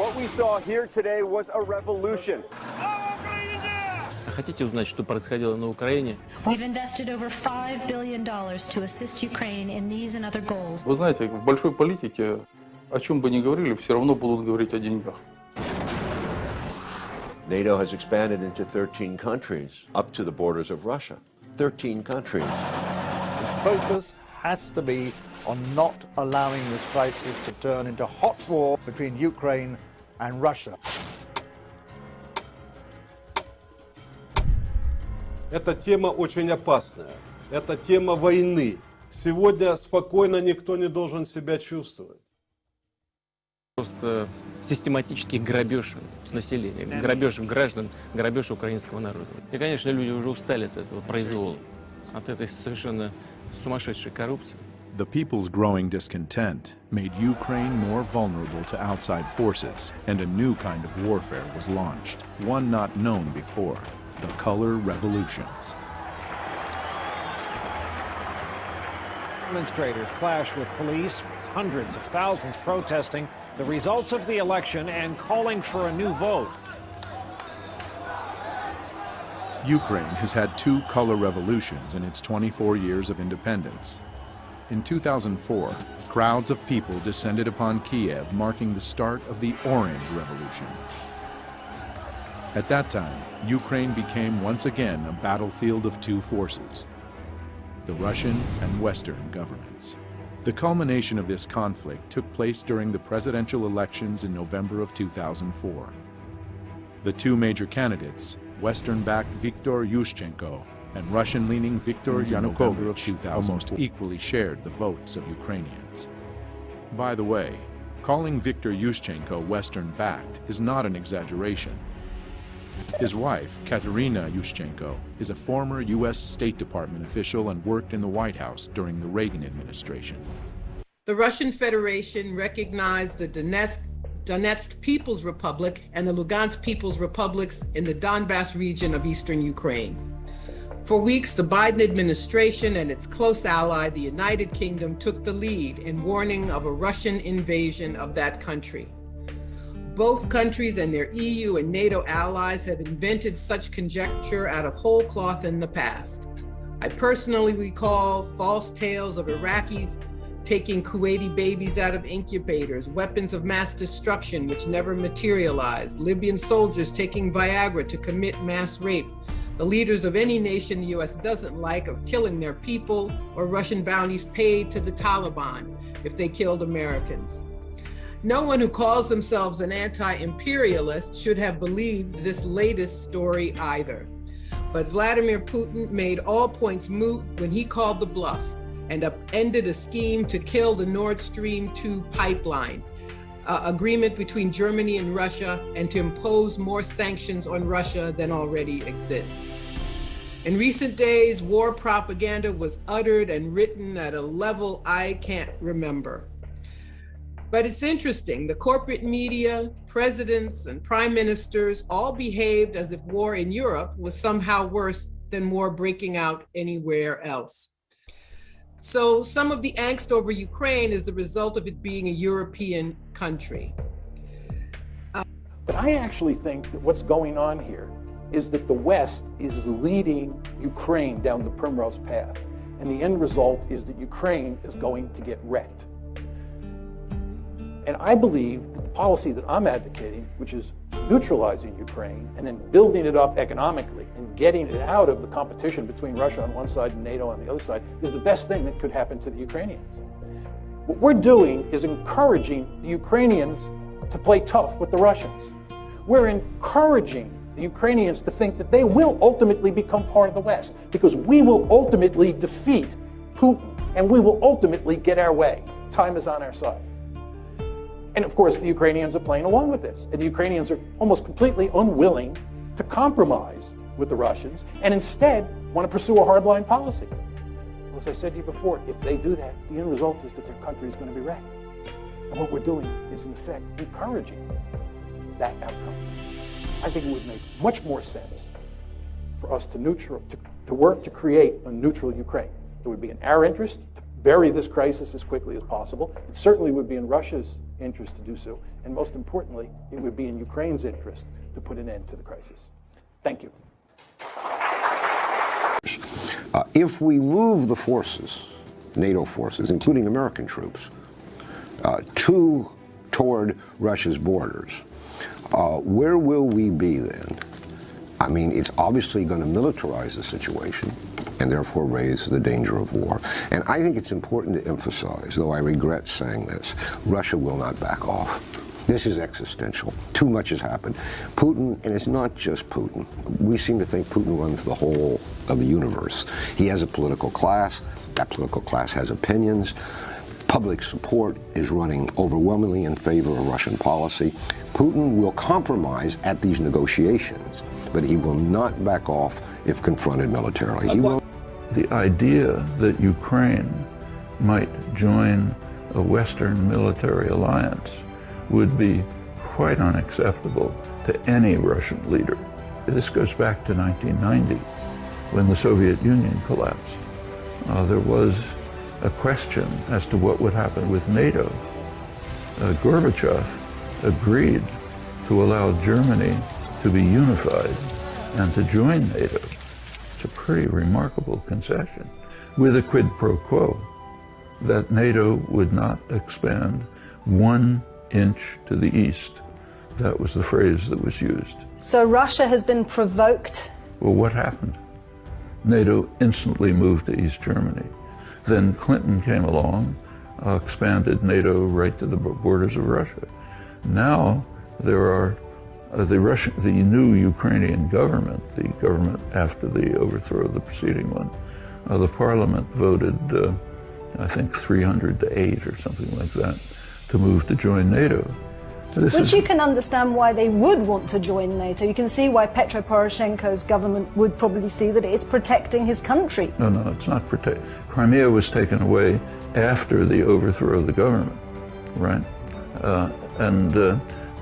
What we saw here today was a revolution. Хотите узнать, что происходило на Украине? We've invested over $5 billion to assist Ukraine in these and other goals. Вы знаете, в большой политике, о чем бы ни говорили, все равно будут говорить о деньгах. NATO has expanded into 13 countries, up to the borders of Russia. 13 countries. The focus has to be on not allowing this crisis to turn into hot war between Ukraine and Russia. Эта тема очень опасная. Это тема войны. Сегодня спокойно никто не должен себя чувствовать. Просто систематический грабеж населения, грабеж граждан, грабеж украинского народа. И, конечно, люди уже устали от этого произвола, от этой совершенно сумасшедшей коррупции. The people's growing discontent made Ukraine more vulnerable to outside forces, and a new kind of warfare was launched, one not known before, the color revolutions. Demonstrators clash with police, hundreds of thousands protesting the results of the election and calling for a new vote. Ukraine has had two color revolutions in its 24 years of independence. In 2004, crowds of people descended upon Kiev, marking the start of the Orange Revolution. At that time, Ukraine became once again a battlefield of two forces, the Russian and Western governments. The culmination of this conflict took place during the presidential elections in November of 2004. The two major candidates, Western-backed Viktor Yushchenko and Russian-leaning Viktor Yanukovych, of 2000 almost equally shared the votes of Ukrainians. By the way, calling Viktor Yushchenko Western-backed is not an exaggeration. His wife, Katerina Yushchenko, is a former U.S. State Department official and worked in the White House during the Reagan administration. The Russian Federation recognized the Donetsk People's Republic and the Lugansk People's Republics in the Donbass region of eastern Ukraine. For weeks, the Biden administration and its close ally, the United Kingdom, took the lead in warning of a Russian invasion of that country. Both countries and their EU and NATO allies have invented such conjecture out of whole cloth in the past. I personally recall false tales of Iraqis taking Kuwaiti babies out of incubators, weapons of mass destruction which never materialized, Libyan soldiers taking Viagra to commit mass rape, the leaders of any nation the US doesn't like of killing their people, or Russian bounties paid to the Taliban if they killed Americans. No one who calls themselves an anti-imperialist should have believed this latest story either. But Vladimir Putin made all points moot when he called the bluff and upended a scheme to kill the Nord Stream 2 pipeline, agreement between Germany and Russia, and to impose more sanctions on Russia than already exist. In recent days, war propaganda was uttered and written at a level I can't remember. But it's interesting, the corporate media, presidents and prime ministers all behaved as if war in Europe was somehow worse than war breaking out anywhere else. So some of the angst over Ukraine is the result of it being a European country. But I actually think that what's going on here is that the West is leading Ukraine down the primrose path. And the end result is that Ukraine is going to get wrecked. And I believe that the policy that I'm advocating, which is neutralizing Ukraine and then building it up economically and getting it out of the competition between Russia on one side and NATO on the other side, is the best thing that could happen to the Ukrainians. What we're doing is encouraging the Ukrainians to play tough with the Russians. We're encouraging the Ukrainians to think that they will ultimately become part of the West, because we will ultimately defeat Putin and we will ultimately get our way. Time is on our side. And of course, the Ukrainians are playing along with this. And the Ukrainians are almost completely unwilling to compromise with the Russians and instead want to pursue a hardline policy. Well, as I said to you before, if they do that, the end result is that their country is going to be wrecked. And what we're doing is, in effect, encouraging that outcome. I think it would make much more sense for us to work to create a neutral Ukraine. It would be in our interest to bury this crisis as quickly as possible. It certainly would be in Russia's interest to do so. And most importantly, it would be in Ukraine's interest to put an end to the crisis. Thank you. If we move the forces, NATO forces, including American troops, toward Russia's borders, where will we be then? I mean, it's obviously going to militarize the situation and therefore raise the danger of war. And I think it's important to emphasize, though I regret saying this, Russia will not back off. This is existential. Too much has happened. Putin, and it's not just Putin, we seem to think Putin runs the whole of the universe. He has a political class. That political class has opinions. Public support is running overwhelmingly in favor of Russian policy. Putin will compromise at these negotiations, but he will not back off if confronted militarily. He will. The idea that Ukraine might join a Western military alliance would be quite unacceptable to any Russian leader. This goes back to 1990, when the Soviet Union collapsed. There was a question as to what would happen with NATO. Gorbachev agreed to allow Germany to be unified and to join NATO. It's a pretty remarkable concession, with a quid pro quo that NATO would not expand 1 inch to the east. That was the phrase that was used. So Russia has been provoked. Well, what happened? NATO instantly moved to East Germany. Then Clinton came along, expanded NATO right to the borders of Russia. Now there are the new Ukrainian government, the government after the overthrow of the preceding one, the parliament voted, I think 300 to 8 or something like that, to move to join NATO. Which you can understand why they would want to join NATO. You can see why Petro Poroshenko's government would probably see that it's protecting his country. No, it's not protect. Crimea was taken away after the overthrow of the government, right?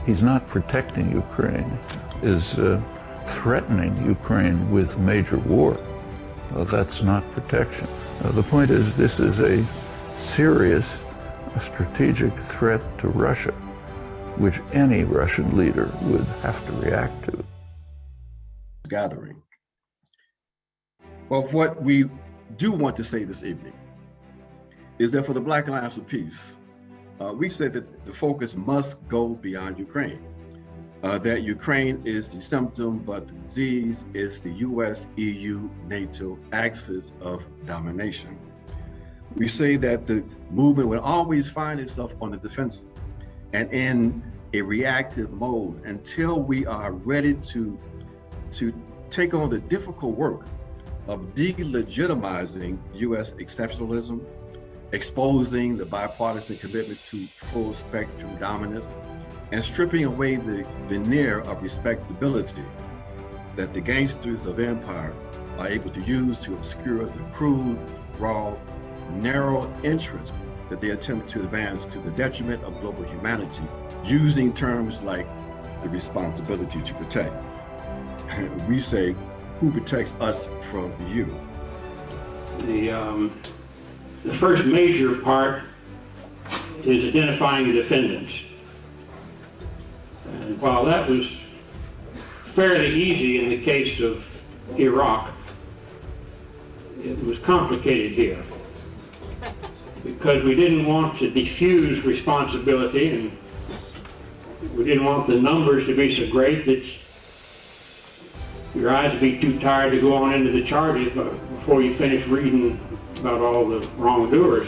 He's not protecting Ukraine, is threatening Ukraine with major war. That's not protection. The point is, this is a serious strategic threat to Russia, which any Russian leader would have to react to. Gathering. But what we do want to say this evening is that for the Black Alliance of Peace, we said that the focus must go beyond Ukraine, that Ukraine is the symptom, but the disease is the US, EU, NATO axis of domination. We say that the movement will always find itself on the defensive and in a reactive mode until we are ready to take on the difficult work of delegitimizing US exceptionalism, exposing the bipartisan commitment to full spectrum dominance, and stripping away the veneer of respectability that the gangsters of empire are able to use to obscure the crude, raw, narrow interest that they attempt to advance to the detriment of global humanity, using terms like the responsibility to protect. We say, who protects us from you? The first major part is identifying the defendants. And while that was fairly easy in the case of Iraq, it was complicated here, because we didn't want to diffuse responsibility, and we didn't want the numbers to be so great that your eyes would be too tired to go on into the charges before you finish reading about all the wrongdoers.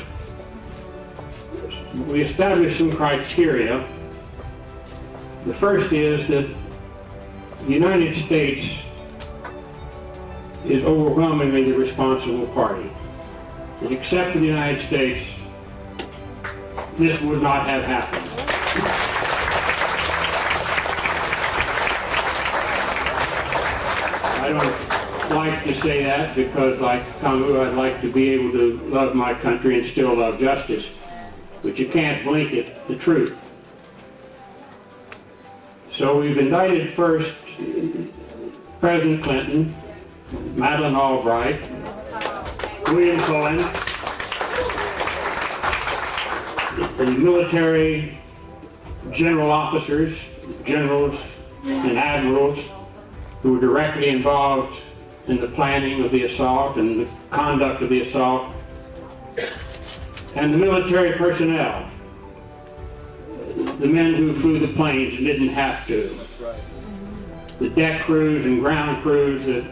We established some criteria. The first is that the United States is overwhelmingly the responsible party. That except for the United States, this would not have happened. I don't like to say that because, like Kamu, I'd like to be able to love my country and still love justice. But you can't blanket the truth. So we've indicted first President Clinton, Madeleine Albright, William Cohen, the military general officers, generals, and admirals who were directly involved in the planning of the assault and the conduct of the assault, and the military personnel, the men who flew the planes and didn't have to, the deck crews and ground crews that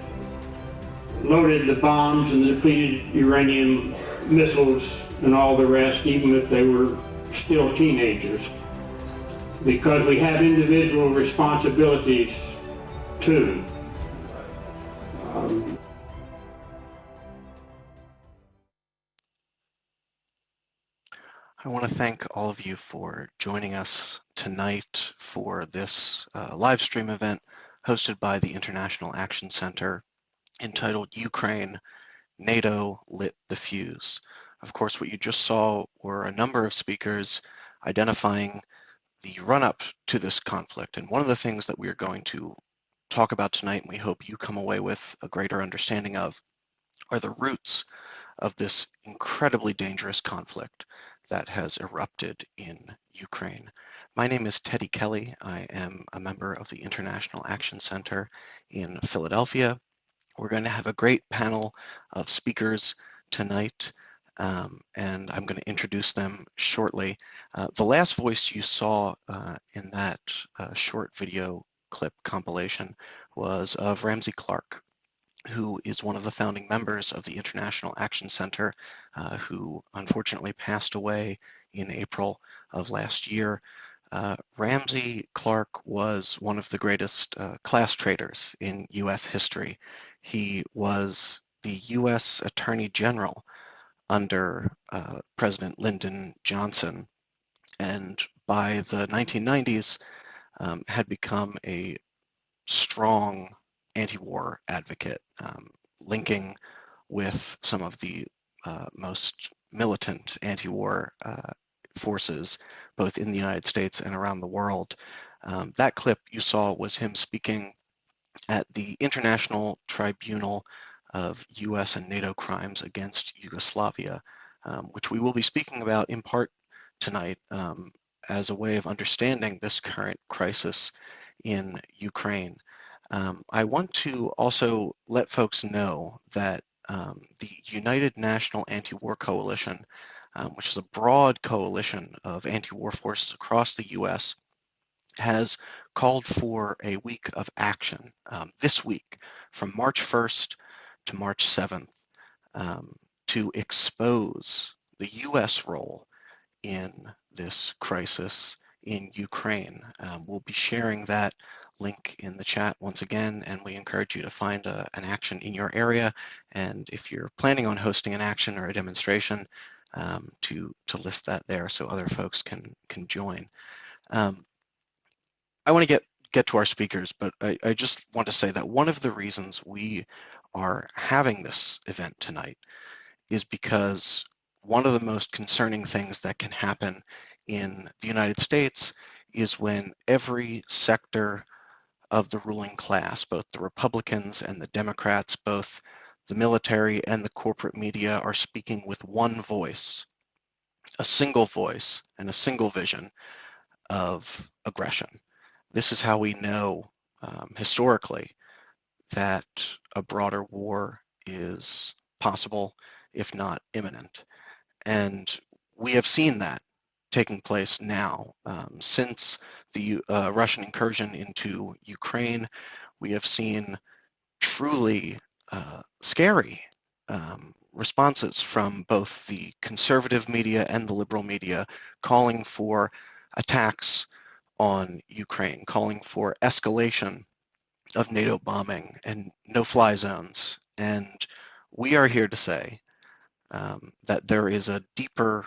loaded the bombs and the depleted uranium missiles and all the rest, even if they were still teenagers, because we have individual responsibilities too. I want to thank all of you for joining us tonight for this live stream event hosted by the International Action Center entitled Ukraine, NATO Lit the Fuse. Of course, what you just saw were a number of speakers identifying the run-up to this conflict. And one of the things that we are going to talk about tonight, and we hope you come away with a greater understanding of, are the roots of this incredibly dangerous conflict that has erupted in Ukraine. My name is Teddie Kelly. I am a member of the International Action Center in Philadelphia. We're going to have a great panel of speakers tonight, and I'm going to introduce them shortly. The last voice you saw in that short video clip compilation was of Ramsey Clark, who is one of the founding members of the International Action Center, who unfortunately passed away in April of last year. Ramsey Clark was one of the greatest class traitors in US history. He was the US Attorney General under President Lyndon Johnson, and by the 1990s had become a strong anti-war advocate, linking with some of the most militant anti-war forces, both in the United States and around the world. That clip you saw was him speaking at the International Tribunal of US and NATO crimes against Yugoslavia, which we will be speaking about in part tonight as a way of understanding this current crisis in Ukraine. I want to also let folks know that the United National Anti-War Coalition, which is a broad coalition of anti-war forces across the US, has called for a week of action this week from March 1st to March 7th to expose the US role in this crisis in Ukraine. We'll be sharing that link in the chat once again, and we encourage you to find an action in your area, and if you're planning on hosting an action or a demonstration, to list that there so other folks can join. I want to get to our speakers, but I just want to say that one of the reasons we are having this event tonight is because one of the most concerning things that can happen in the United States is when every sector of the ruling class, both the Republicans and the Democrats, both the military and the corporate media, are speaking with one voice, a single voice and a single vision of aggression. This is how we know historically that a broader war is possible, if not imminent. And we have seen that taking place now. Since the Russian incursion into Ukraine, we have seen truly scary responses from both the conservative media and the liberal media calling for attacks on Ukraine, calling for escalation of NATO bombing and no-fly zones. And we are here to say that there is a deeper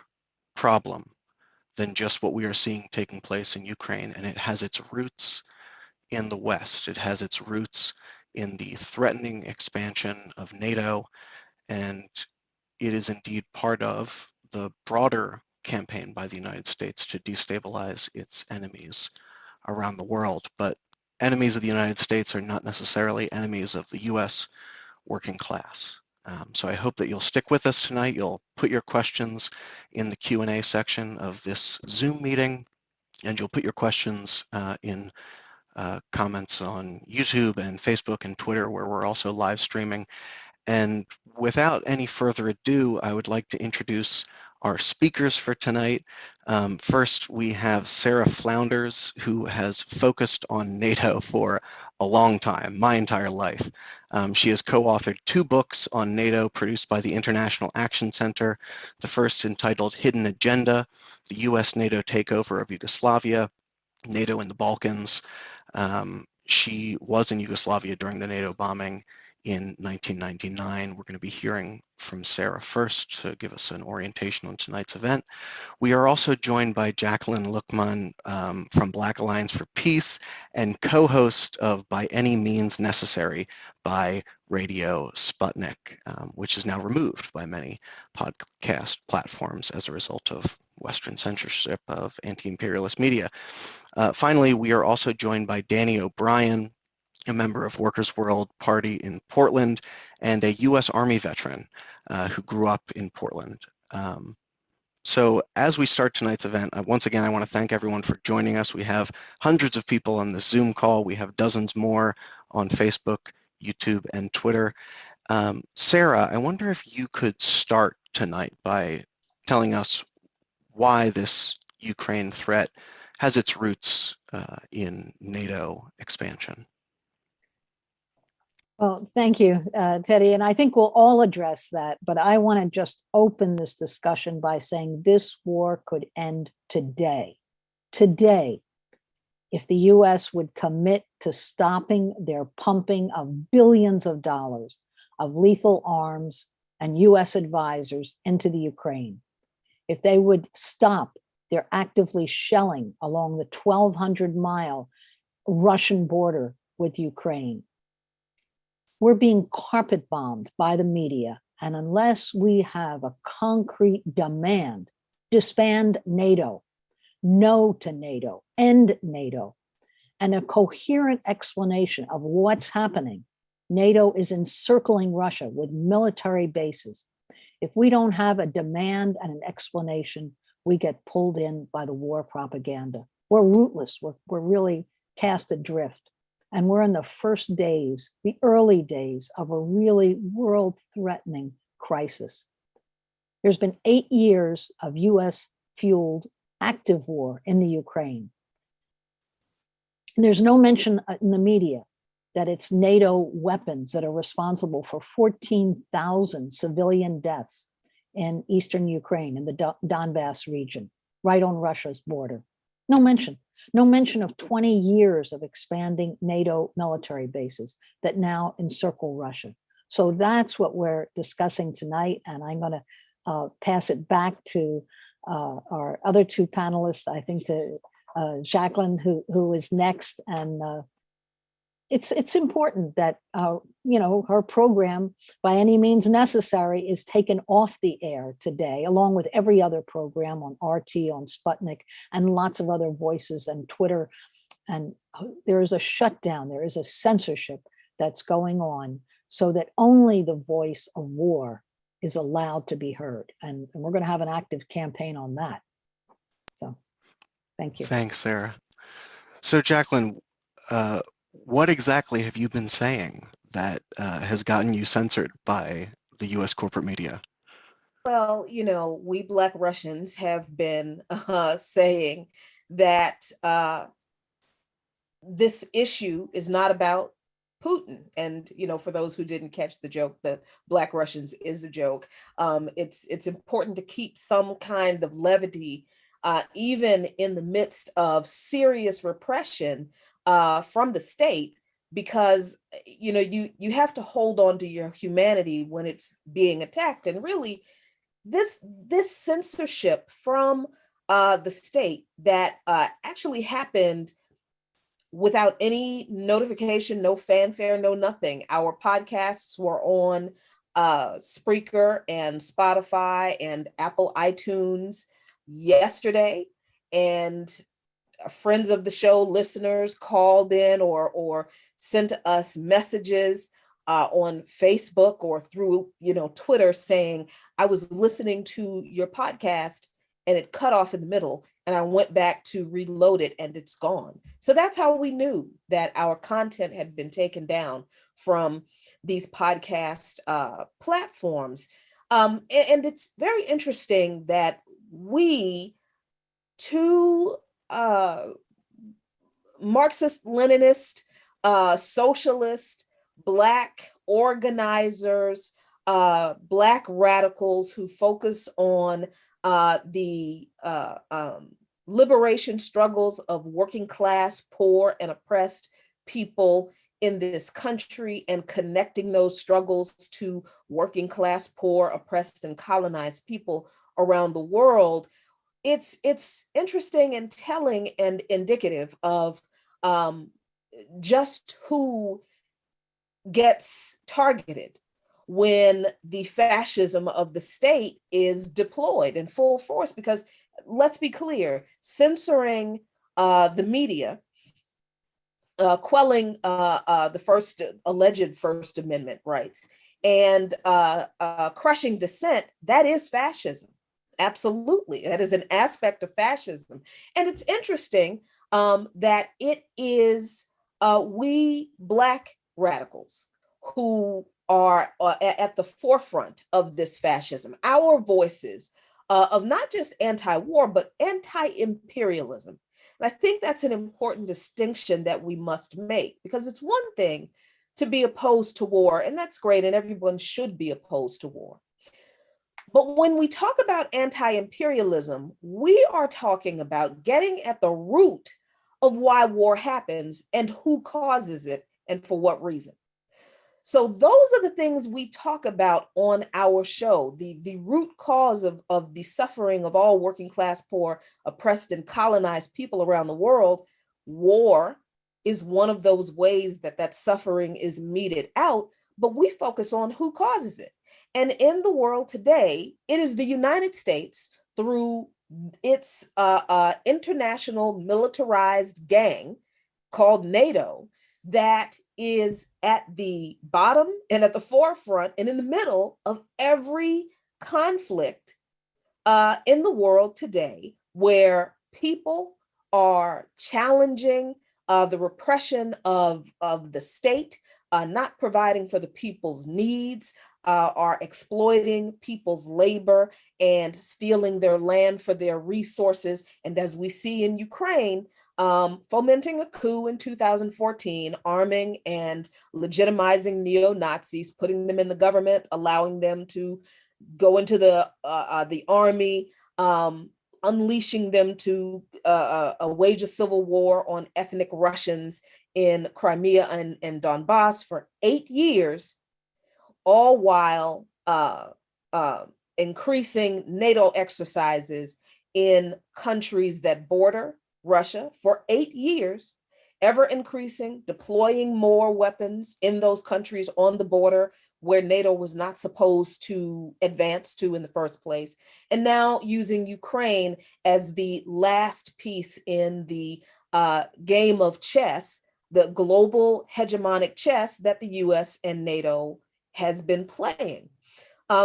problem than just what we are seeing taking place in Ukraine, and it has its roots in the West. It has its roots in the threatening expansion of NATO, and it is indeed part of the broader campaign by the United States to destabilize its enemies around the world. But enemies of the United States are not necessarily enemies of the US working class. So I hope that you'll stick with us tonight. You'll put your questions in the Q&A section of this Zoom meeting, and you'll put your questions in comments on YouTube and Facebook and Twitter, where we're also live streaming. And without any further ado, I would like to introduce our speakers for tonight. First, we have Sara Flounders, who has focused on NATO for a long time, my entire life. She has co-authored 2 books on NATO produced by the International Action Center. The first entitled Hidden Agenda, the US-NATO Takeover of Yugoslavia, NATO in the Balkans. She was in Yugoslavia during the NATO bombing in 1999. We're going to be hearing from Sara first to give us an orientation on tonight's event. We are also joined by Jacqueline Luqman from Black Alliance for Peace and co-host of By Any Means Necessary by Radio Sputnik, which is now removed by many podcast platforms as a result of Western censorship of anti-imperialist media. Finally, we are also joined by Danny O'Brien, a member of Workers' World Party in Portland and a U.S. Army veteran who grew up in Portland. So as we start tonight's event, once again, I want to thank everyone for joining us. We have hundreds of people on this Zoom call. We have dozens more on Facebook, YouTube, and Twitter. Sara, I wonder if you could start tonight by telling us why this Ukraine threat has its roots in NATO expansion. Well, thank you, Teddie. And I think we'll all address that, but I want to just open this discussion by saying this war could end today. Today, if the US would commit to stopping their pumping of billions of dollars of lethal arms and US advisors into the Ukraine. If they would stop their actively shelling along the 1,200-mile Russian border with Ukraine. We're being carpet bombed by the media, and unless we have a concrete demand, disband NATO, no to NATO, end NATO, and a coherent explanation of what's happening, NATO is encircling Russia with military bases. If we don't have a demand and an explanation, we get pulled in by the war propaganda. We're rootless, we're really cast adrift. And we're in the first days, the early days of a really world-threatening crisis. There's been 8 years of US-fueled active war in the Ukraine. And there's no mention in the media that it's NATO weapons that are responsible for 14,000 civilian deaths in eastern Ukraine, in the Donbass region, right on Russia's border. No mention. No mention of 20 years of expanding NATO military bases that now encircle Russia. So that's what we're discussing tonight. And I'm going to pass it back to our other 2 panelists, I think to Jacqueline, who is next. And it's important that her program, By Any Means Necessary, is taken off the air today, along with every other program on RT, on Sputnik, and lots of other voices and Twitter. And there is a shutdown, there is a censorship that's going on so that only the voice of war is allowed to be heard. And we're going to have an active campaign on that. So thank you. Thanks, Sara. So Jacqueline, what exactly have you been saying that has gotten you censored by the US corporate media? Well, we Black Russians have been saying that this issue is not about Putin. And, for those who didn't catch the joke, the Black Russians is a joke. It's important to keep some kind of levity, even in the midst of serious repression from the state, because you have to hold on to your humanity when it's being attacked. And really, this censorship from the state that actually happened without any notification, no fanfare, no nothing. Our podcasts were on Spreaker and Spotify and Apple iTunes yesterday, and friends of the show, listeners called in or sent us messages on Facebook or through Twitter saying, I was listening to your podcast and it cut off in the middle, and I went back to reload it and it's gone. So that's how we knew that our content had been taken down from these podcast platforms. And it's very interesting that we, two Marxist, Leninist, socialist, Black organizers, Black radicals who focus on the liberation struggles of working class, poor, and oppressed people in this country, and connecting those struggles to working class, poor, oppressed, and colonized people around the world. It's interesting and telling and indicative of just who gets targeted when the fascism of the state is deployed in full force. Because let's be clear, censoring the media, quelling the alleged First Amendment rights, and crushing dissent, that is fascism. Absolutely, that is an aspect of fascism. And it's interesting that it is we Black radicals who are at the forefront of this fascism. Our voices of not just anti-war, but anti-imperialism. And I think that's an important distinction that we must make, because it's one thing to be opposed to war, and that's great, and everyone should be opposed to war. But when we talk about anti-imperialism, we are talking about getting at the root of why war happens and who causes it and for what reason. So those are the things we talk about on our show, the root cause of the suffering of all working class, poor, oppressed, and colonized people around the world. War is one of those ways that suffering is meted out, but we focus on who causes it. And in the world today, it is the United States through its international militarized gang called NATO that is at the bottom and at the forefront and in the middle of every conflict in the world today, where people are challenging the repression of the state, not providing for the people's needs, are exploiting people's labor and stealing their land for their resources. And as we see in Ukraine, fomenting a coup in 2014, arming and legitimizing neo-Nazis, putting them in the government, allowing them to go into the army, unleashing them to wage a civil war on ethnic Russians in Crimea and Donbass for 8 years, all while increasing NATO exercises in countries that border Russia for 8 years, ever increasing, deploying more weapons in those countries on the border where NATO was not supposed to advance to in the first place, and now using Ukraine as the last piece in the game of chess, the global hegemonic chess that the US and NATO has been playing.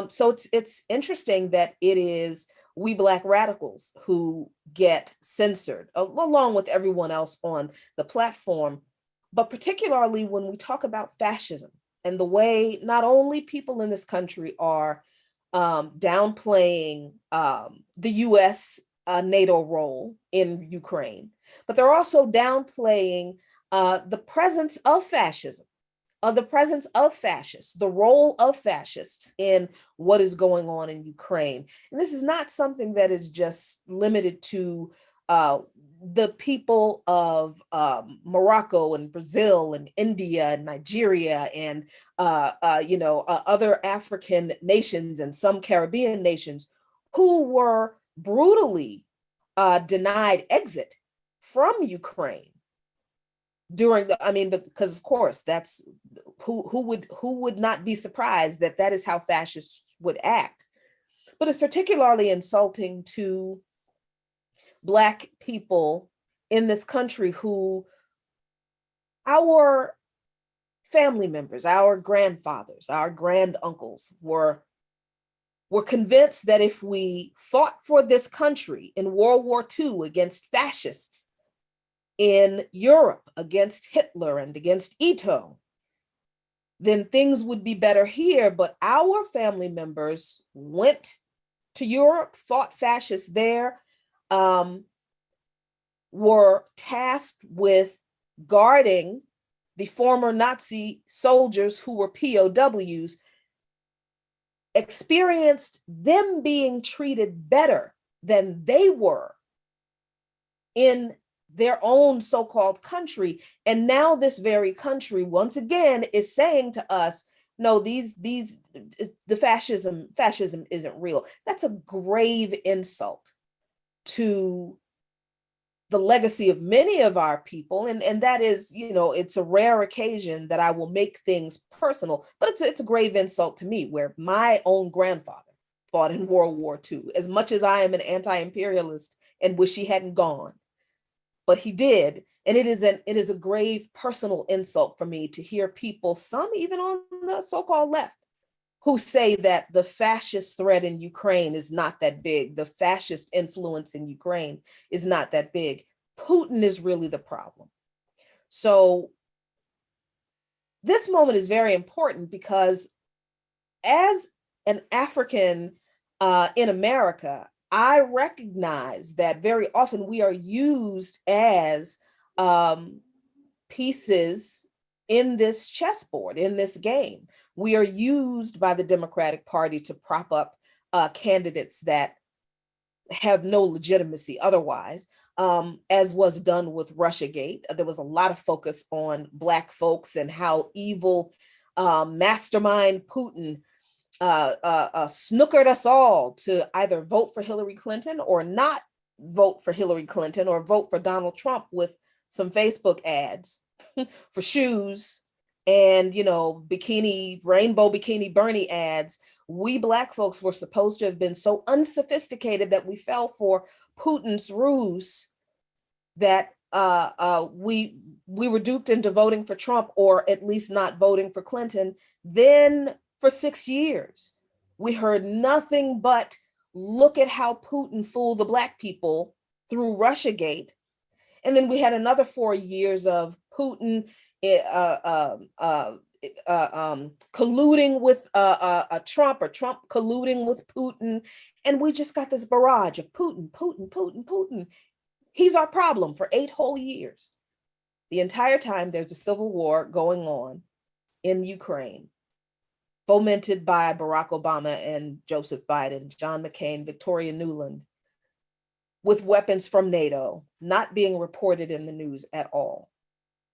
So it's interesting that it is we Black radicals who get censored along with everyone else on the platform, but particularly when we talk about fascism and the way not only people in this country are downplaying the US NATO role in Ukraine, but they're also downplaying the presence of fascism, the presence of fascists, the role of fascists in what is going on in Ukraine. And this is not something that is just limited to the people of Morocco and Brazil and India and Nigeria and other African nations and some Caribbean nations who were brutally denied exit from Ukraine during because of course that's who would not be surprised that is how fascists would act. But it's particularly insulting to Black people in this country who our family members, our grandfathers, our granduncles were were convinced that if we fought for this country in World War II against fascists, in Europe against Hitler and against Ito, then things would be better here. But our family members went to Europe, fought fascists there, were tasked with guarding the former Nazi soldiers who were POWs, experienced them being treated better than they were in their own so-called country. And now this very country, once again, is saying to us, no, the fascism isn't real. That's a grave insult to the legacy of many of our people. And that is, it's a rare occasion that I will make things personal, but it's a grave insult to me, where my own grandfather fought in World War II. As much as I am an anti-imperialist and wish he hadn't gone, but he did. And it is a grave personal insult for me to hear people, some even on the so-called left, who say that the fascist threat in Ukraine is not that big. The fascist influence in Ukraine is not that big. Putin is really the problem. So this moment is very important because as an African in America, I recognize that very often we are used as pieces in this chessboard, in this game. We are used by the Democratic Party to prop up candidates that have no legitimacy otherwise, as was done with Russiagate. There was a lot of focus on Black folks and how evil mastermind Putin snookered us all to either vote for Hillary Clinton or not vote for Hillary Clinton or vote for Donald Trump with some Facebook ads for shoes and, rainbow bikini Bernie ads. We Black folks were supposed to have been so unsophisticated that we fell for Putin's ruse that we were duped into voting for Trump, or at least not voting for Clinton. Then for 6 years, we heard nothing but, look at how Putin fooled the Black people through Russiagate. And then we had another 4 years of Putin colluding with Trump, or Trump colluding with Putin. And we just got this barrage of Putin, Putin, Putin, Putin. He's our problem for 8 whole years. The entire time there's a civil war going on in Ukraine, fomented by Barack Obama and Joseph Biden, John McCain, Victoria Nuland, with weapons from NATO, not being reported in the news at all.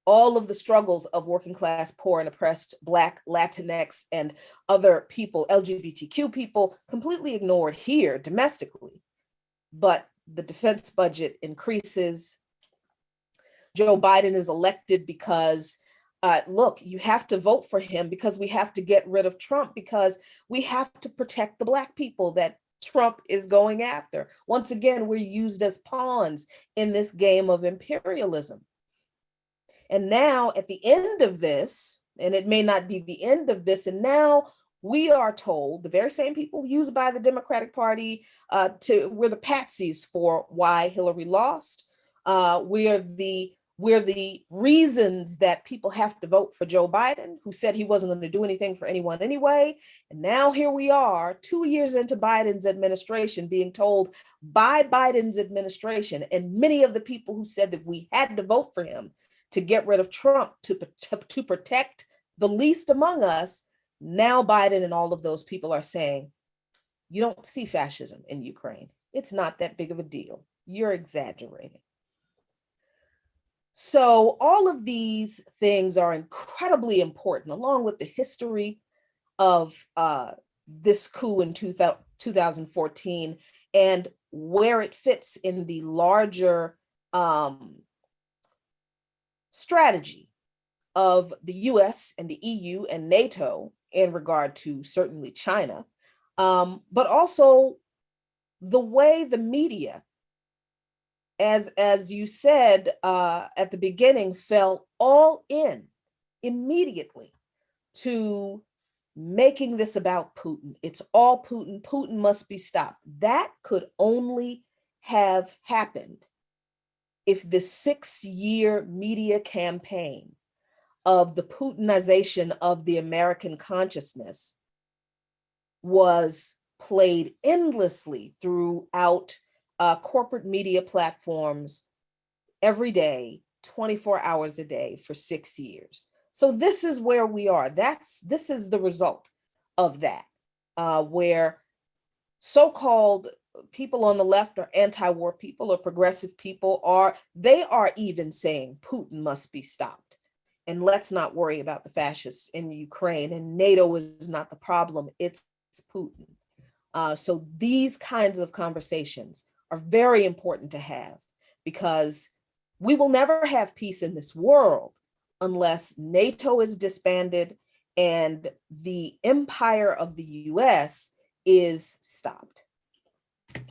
All of the struggles of working class, poor and oppressed Black, Latinx, and other people, LGBTQ people, completely ignored here domestically. But the defense budget increases. Joe Biden is elected because, look, you have to vote for him because we have to get rid of Trump, because we have to protect the Black people that Trump is going after. Once again, we're used as pawns in this game of imperialism. And now at the end of this, and it may not be the end of this, and now we are told, the very same people used by the Democratic Party we're the patsies for why Hillary lost. We're the reasons that people have to vote for Joe Biden, who said he wasn't going to do anything for anyone anyway. And now here we are 2 years into Biden's administration being told by Biden's administration and many of the people who said that we had to vote for him to get rid of Trump, to protect the least among us. Now Biden and all of those people are saying, you don't see fascism in Ukraine. It's not that big of a deal. You're exaggerating. So all of these things are incredibly important, along with the history of this coup in 2014 and where it fits in the larger strategy of the US and the EU and NATO in regard to certainly China, but also the way the media, as you said at the beginning, fell all in immediately to making this about Putin. It's all Putin. Putin must be stopped. That could only have happened if the 6-year media campaign of the Putinization of the American consciousness was played endlessly throughout corporate media platforms every day, 24 hours a day for 6 years. So this is where we are. This is the result of that, where so-called people on the left are anti-war people or progressive people they are even saying Putin must be stopped. And let's not worry about the fascists in Ukraine, and NATO is not the problem, it's Putin. So these kinds of conversations are very important to have, because we will never have peace in this world unless NATO is disbanded and the empire of the US is stopped.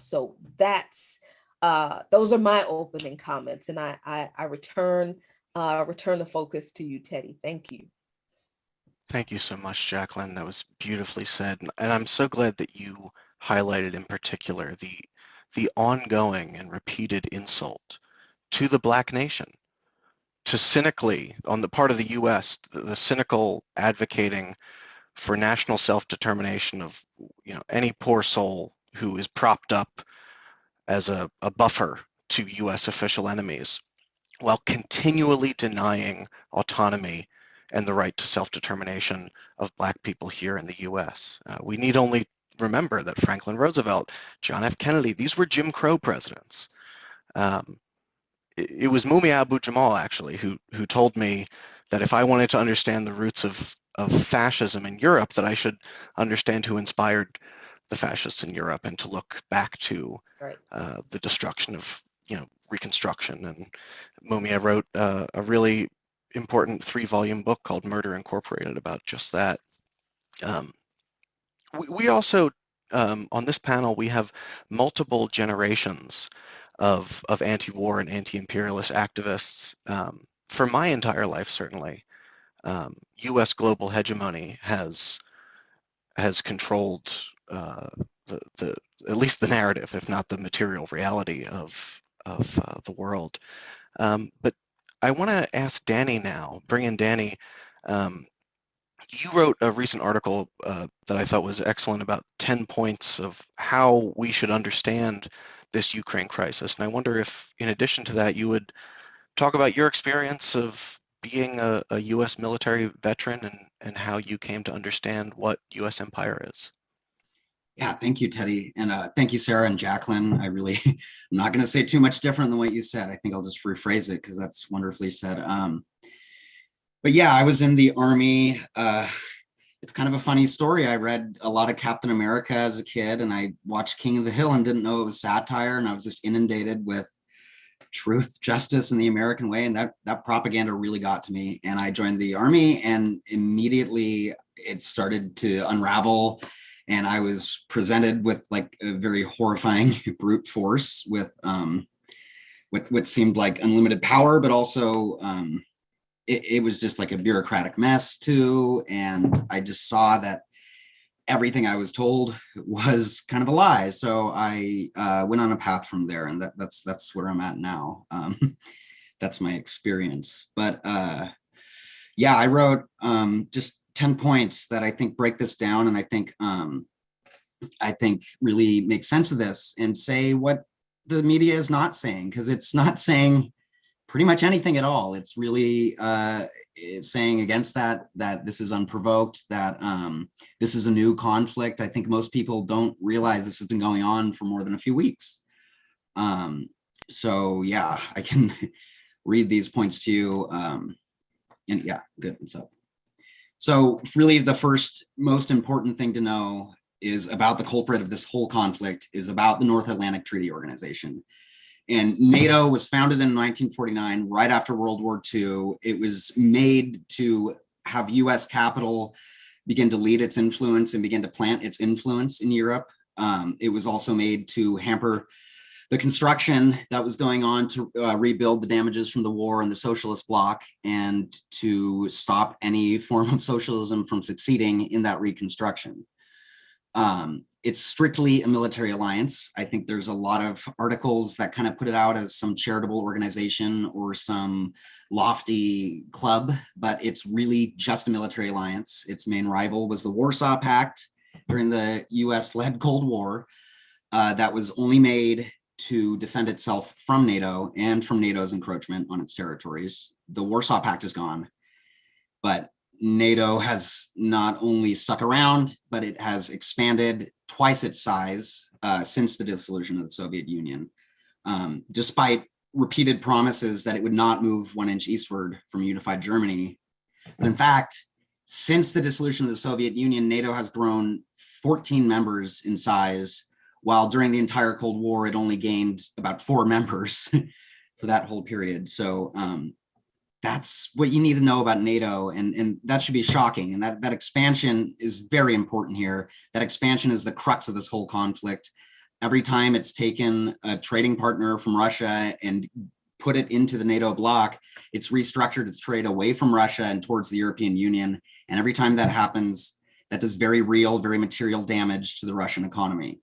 So those are my opening comments, and I return the focus to you, Teddie. Thank you. Thank you so much, Jacqueline. That was beautifully said. And I'm so glad that you highlighted in particular the ongoing and repeated insult to the Black nation, to cynically, on the part of the US, the cynical advocating for national self-determination of any poor soul who is propped up as a buffer to US official enemies, while continually denying autonomy and the right to self-determination of Black people here in the US. We need only remember that Franklin Roosevelt, John F. Kennedy, these were Jim Crow presidents. It was Mumia Abu-Jamal, actually, who told me that if I wanted to understand the roots of fascism in Europe, that I should understand who inspired the fascists in Europe and to look back to the destruction of Reconstruction. And Mumia wrote a really important 3-volume book called Murder Incorporated about just that. We also, on this panel, we have multiple generations of anti-war and anti-imperialist activists. For my entire life, certainly, U.S. global hegemony has controlled at least the narrative, if not the material reality of the world. But I want to ask Danny now, bring in Danny. You wrote a recent article that I thought was excellent about 10 points of how we should understand this Ukraine crisis. And I wonder if, in addition to that, you would talk about your experience of being a U.S. military veteran and how you came to understand what U.S. empire is. Yeah, thank you, Teddie. And thank you, Sarah and Jacqueline. I'm not going to say too much different than what you said. I think I'll just rephrase it because that's wonderfully said. But yeah, I was in the Army. It's kind of a funny story. I read a lot of Captain America as a kid, and I watched King of the Hill and didn't know it was satire. And I was just inundated with truth, justice, and the American way. And that propaganda really got to me. And I joined the Army, and immediately it started to unravel. And I was presented with like a very horrifying brute force with what seemed like unlimited power, but also it was just like a bureaucratic mess too. And I just saw that everything I was told was kind of a lie. So I went on a path from there, and that's where I'm at now. That's my experience. But yeah, I wrote just 10 points that I think break this down, and I think really make sense of this and say what the media is not saying, because it's not saying pretty much anything at all. It's really saying against that this is unprovoked, that this is a new conflict. I think most people don't realize this has been going on for more than a few weeks. So yeah, I can read these points to you. And yeah, good, what's up? So really the first most important thing to know is about the culprit of this whole conflict is about the North Atlantic Treaty Organization. And NATO was founded in 1949, right after World War II. It was made to have US capital begin to lead its influence and begin to plant its influence in Europe. It was also made to hamper the construction that was going on to rebuild the damages from the war and the socialist bloc, and to stop any form of socialism from succeeding in that reconstruction. It's strictly a military alliance. I think there's a lot of articles that kind of put it out as some charitable organization or some lofty club, but it's really just a military alliance. Its main rival was the Warsaw Pact during the US-led Cold War that was only made to defend itself from NATO and from NATO's encroachment on its territories. The Warsaw Pact is gone, but NATO has not only stuck around, but it has expanded twice its size since the dissolution of the Soviet Union, despite repeated promises that it would not move 1 inch eastward from unified Germany. But in fact, since the dissolution of the Soviet Union, NATO has grown 14 members in size, while during the entire Cold War, it only gained about 4 members for that whole period. So that's what you need to know about NATO, and that should be shocking. And that expansion is very important here. That expansion is the crux of this whole conflict. Every time it's taken a trading partner from Russia and put it into the NATO bloc, it's restructured its trade away from Russia and towards the European Union. And every time that happens, that does very real, very material damage to the Russian economy.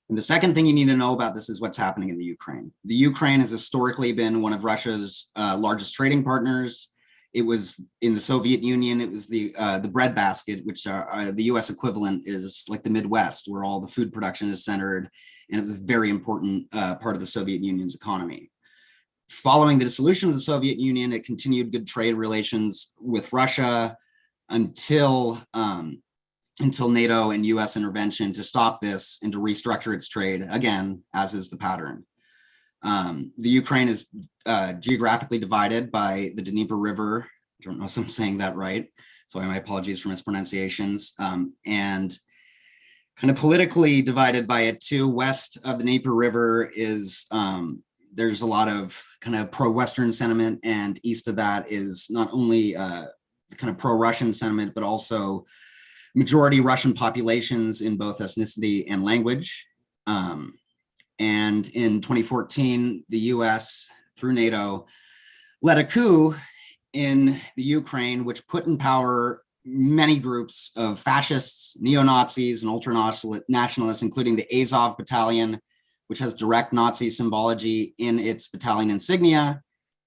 And the second thing you need to know about this is what's happening in the Ukraine. The Ukraine has historically been one of Russia's largest trading partners. It was in the Soviet Union, it was the breadbasket, which the US equivalent is like the Midwest, where all the food production is centered. And it was a very important part of the Soviet Union's economy. Following the dissolution of the Soviet Union, it continued good trade relations with Russia until NATO and US intervention to stop this and to restructure its trade, again, as is the pattern. The Ukraine is geographically divided by the Dnieper River. I don't know if I'm saying that right, so my apologies for mispronunciations. And kind of politically divided by it too. West of the Dnieper River is, there's a lot of kind of pro-Western sentiment, and east of that is not only kind of pro-Russian sentiment, but also majority Russian populations in both ethnicity and language. And in 2014, the US, through NATO, led a coup in the Ukraine, which put in power many groups of fascists, neo-Nazis, and ultra-nationalists, including the Azov Battalion, which has direct Nazi symbology in its battalion insignia,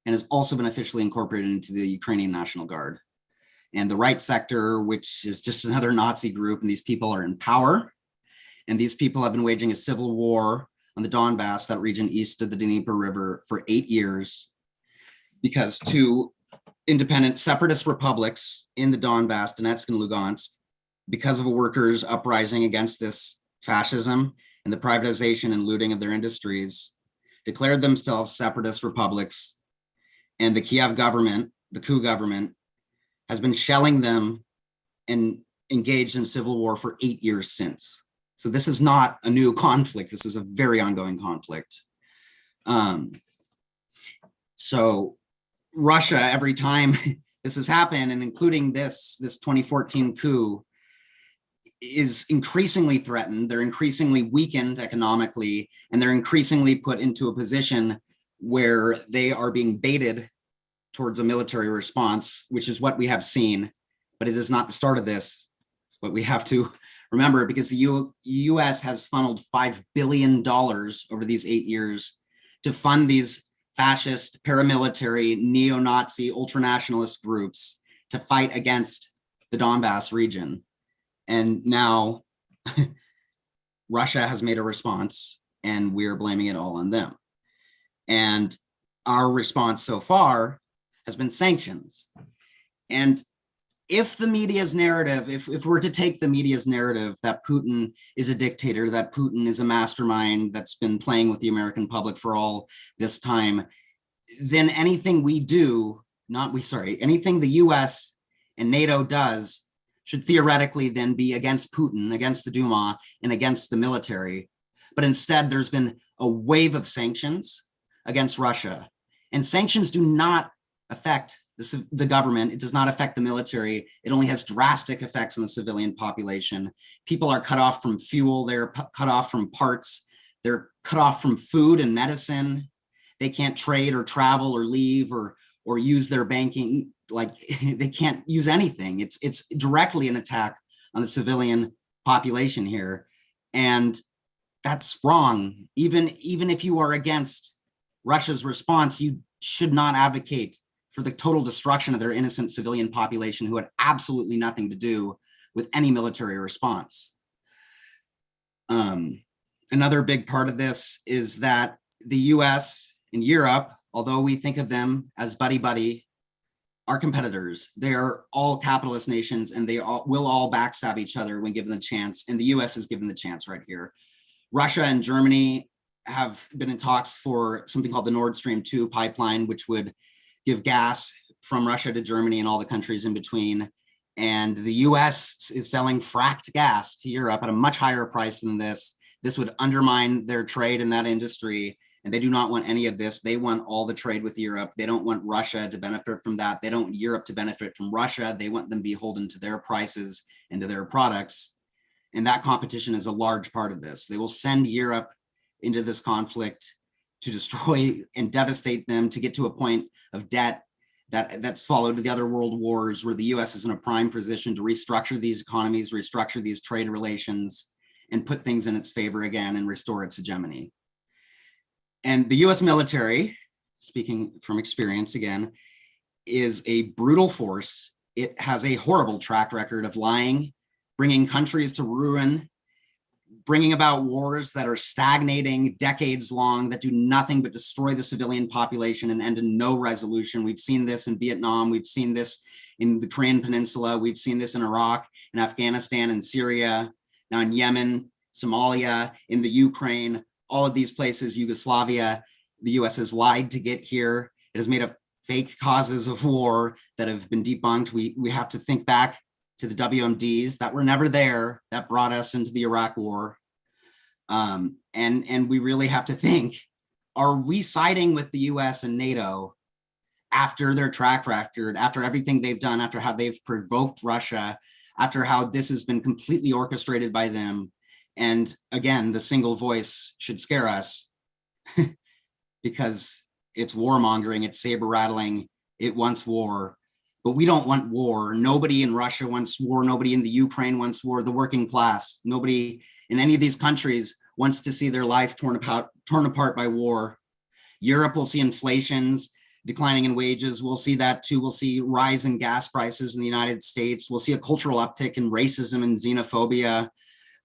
and has also been officially incorporated into the Ukrainian National Guard. And the right sector, which is just another Nazi group, and these people are in power. And these people have been waging a civil war on the Donbass, that region east of the Dnieper River, for 8 years, because 2 independent separatist republics in the Donbass, Donetsk and Lugansk, because of a workers' uprising against this fascism and the privatization and looting of their industries, declared themselves separatist republics. And the Kiev government, the coup government, has been shelling them and engaged in civil war for 8 years since. So this is not a new conflict. This is a very ongoing conflict. So Russia, every time this has happened, and including this 2014 coup, is increasingly threatened. They're increasingly weakened economically, and they're increasingly put into a position where they are being baited towards a military response, which is what we have seen, but it is not the start of this. It's what we have to remember, because the US has funneled $5 billion over these 8 years to fund these fascist, paramilitary, neo-Nazi, ultranationalist groups to fight against the Donbass region. And now Russia has made a response, and we're blaming it all on them. And our response so far has been sanctions. And if the media's narrative, if we're to take the media's narrative that Putin is a dictator, that Putin is a mastermind that's been playing with the American public for all this time, then anything we do, anything the US and NATO does should theoretically then be against Putin, against the Duma, and against the military. But instead, there's been a wave of sanctions against Russia. And sanctions do not affect the government. It does not affect the military. It only has drastic effects on the civilian population. People are cut off from fuel. They're cut off from parts. They're cut off from food and medicine. They can't trade or travel or leave or use their banking. Like they can't use anything. It's directly an attack on the civilian population here. And that's wrong. Even if you are against Russia's response, you should not advocate for the total destruction of their innocent civilian population who had absolutely nothing to do with any military response. Another big part of this is that the US and Europe, although we think of them as buddy-buddy, are competitors. They are all capitalist nations and they will all backstab each other when given the chance. And the US is given the chance right here. Russia and Germany have been in talks for something called the Nord Stream 2 pipeline, which would give gas from Russia to Germany and all the countries in between. And the US is selling fracked gas to Europe at a much higher price than this. This would undermine their trade in that industry. And they do not want any of this. They want all the trade with Europe. They don't want Russia to benefit from that. They don't want Europe to benefit from Russia. They want them beholden to their prices and to their products. And that competition is a large part of this. They will send Europe into this conflict to destroy and devastate them, to get to a point of debt that's followed the other world wars, where the US is in a prime position to restructure these economies, restructure these trade relations, and put things in its favor again and restore its hegemony. And the US military, speaking from experience again, is a brutal force. It has a horrible track record of lying, bringing countries to ruin, bringing about wars that are stagnating decades long, that do nothing but destroy the civilian population and end in no resolution. We've seen this in Vietnam. We've seen this in the Korean Peninsula. We've seen this in Iraq, in Afghanistan, in Syria, now in Yemen, Somalia, in the Ukraine, all of these places, Yugoslavia. The US has lied to get here. It has made up fake causes of war that have been debunked. We have to think back to the WMDs that were never there, that brought us into the Iraq war. And we really have to think, are we siding with the US and NATO after their track record, after everything they've done, after how they've provoked Russia, after how this has been completely orchestrated by them? And again, the single voice should scare us because it's warmongering, it's saber rattling, it wants war. But we don't want war. Nobody in Russia wants war. Nobody in the Ukraine wants war. The working class, nobody in any of these countries wants to see their life torn apart by war. Europe will see inflations, declining in wages. We'll see that too. We'll see rise in gas prices in the United States. We'll see a cultural uptick in racism and xenophobia.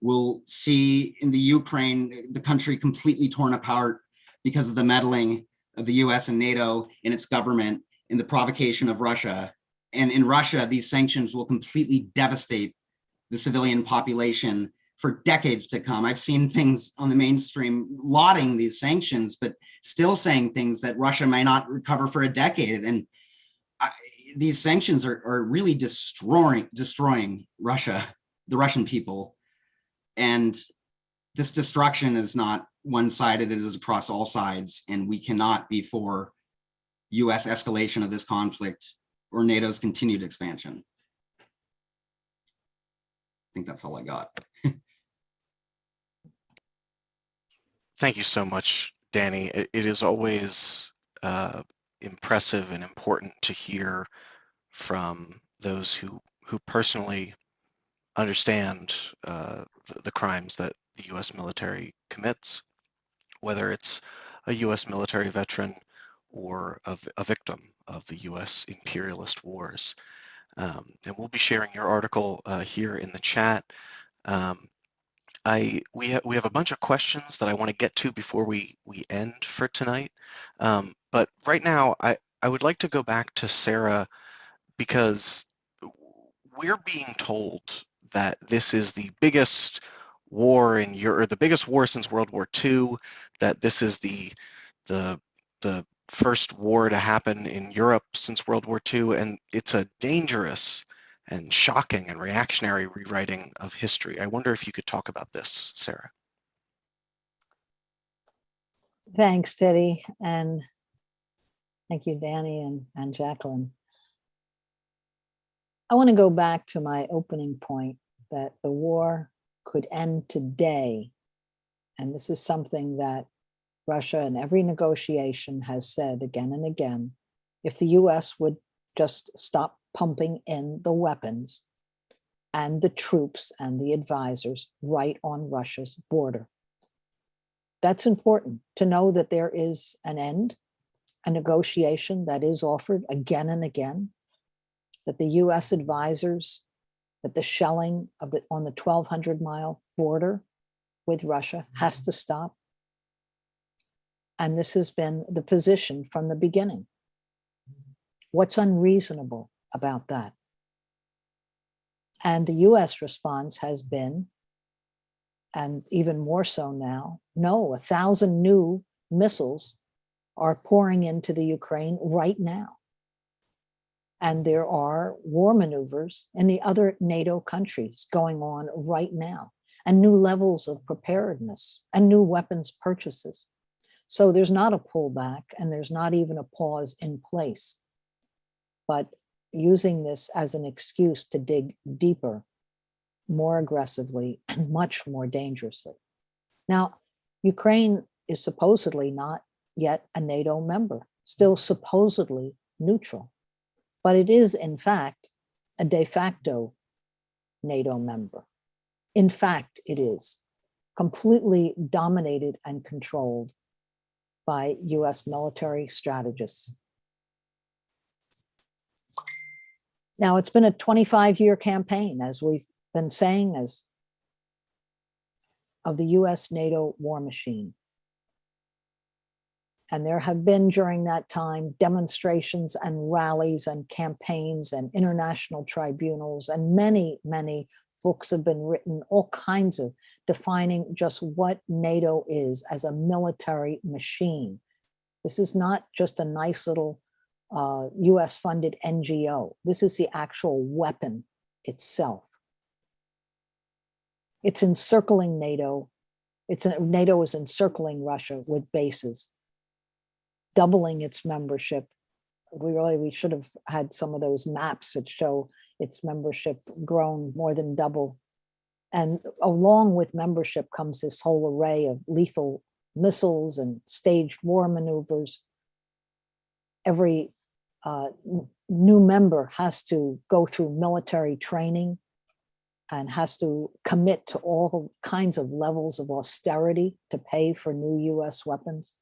We'll see in the Ukraine, the country completely torn apart because of the meddling of the US and NATO in its government, in the provocation of Russia. And in Russia, these sanctions will completely devastate the civilian population for decades to come. I've seen things on the mainstream lauding these sanctions, but still saying things that Russia may not recover for a decade. And these sanctions are really destroying Russia, the Russian people. And this destruction is not one-sided, it is across all sides. And we cannot be for US escalation of this conflict or NATO's continued expansion. I think that's all I got. Thank you so much, Danny. It is always impressive and important to hear from those who personally understand the crimes that the US military commits, whether it's a US military veteran or a victim of the US imperialist wars. And we'll be sharing your article here in the chat. We have a bunch of questions that I want to get to before we end for tonight. But right now, I would like to go back to Sara, because we're being told that this is the biggest war in Europe, or the biggest war since World War II, that this is the first war to happen in Europe since World War II, and it's a dangerous and shocking and reactionary rewriting of history. I wonder if you could talk about this, Sara. Thanks, Teddie, and thank you, Danny and Jacqueline. I want to go back to my opening point that the war could end today and this is something that Russia in every negotiation has said again and again, if the US would just stop pumping in the weapons and the troops and the advisors right on Russia's border. That's important to know that there is an end, a negotiation that is offered again and again, that the US advisors, that the shelling of on the 1,200-mile border with Russia has to stop. And this has been the position from the beginning. What's unreasonable about that? And the US response has been, and even more so now, no, 1,000 new missiles are pouring into the Ukraine right now. And there are war maneuvers in the other NATO countries going on right now, and new levels of preparedness and new weapons purchases. So there's not a pullback and there's not even a pause in place, but using this as an excuse to dig deeper, more aggressively, and much more dangerously. Now, Ukraine is supposedly not yet a NATO member, still supposedly neutral, but it is in fact a de facto NATO member. In fact, it is completely dominated and controlled by US military strategists. Now, it's been a 25-year campaign, as we've been saying, of the US NATO war machine. And there have been during that time demonstrations and rallies and campaigns and international tribunals, and many, many books have been written, all kinds of defining just what NATO is as a military machine. This is not just a nice little US funded NGO. This is the actual weapon itself. It's encircling NATO. NATO is encircling Russia with bases, doubling its membership. We should have had some of those maps that show its membership grown more than double. And along with membership comes this whole array of lethal missiles and staged war maneuvers. Every new member has to go through military training and has to commit to all kinds of levels of austerity to pay for new US weapons.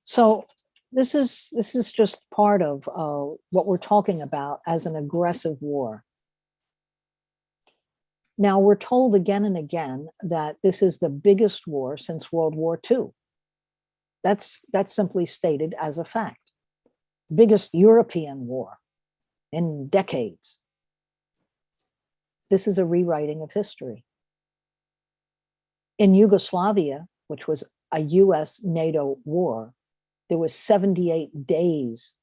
So this is just part of what we're talking about as an aggressive war. Now, we're told again and again that this is the biggest war since World War II. That's simply stated as a fact. Biggest European war in decades. This is a rewriting of history. In Yugoslavia, which was a US-NATO war, there was 78 days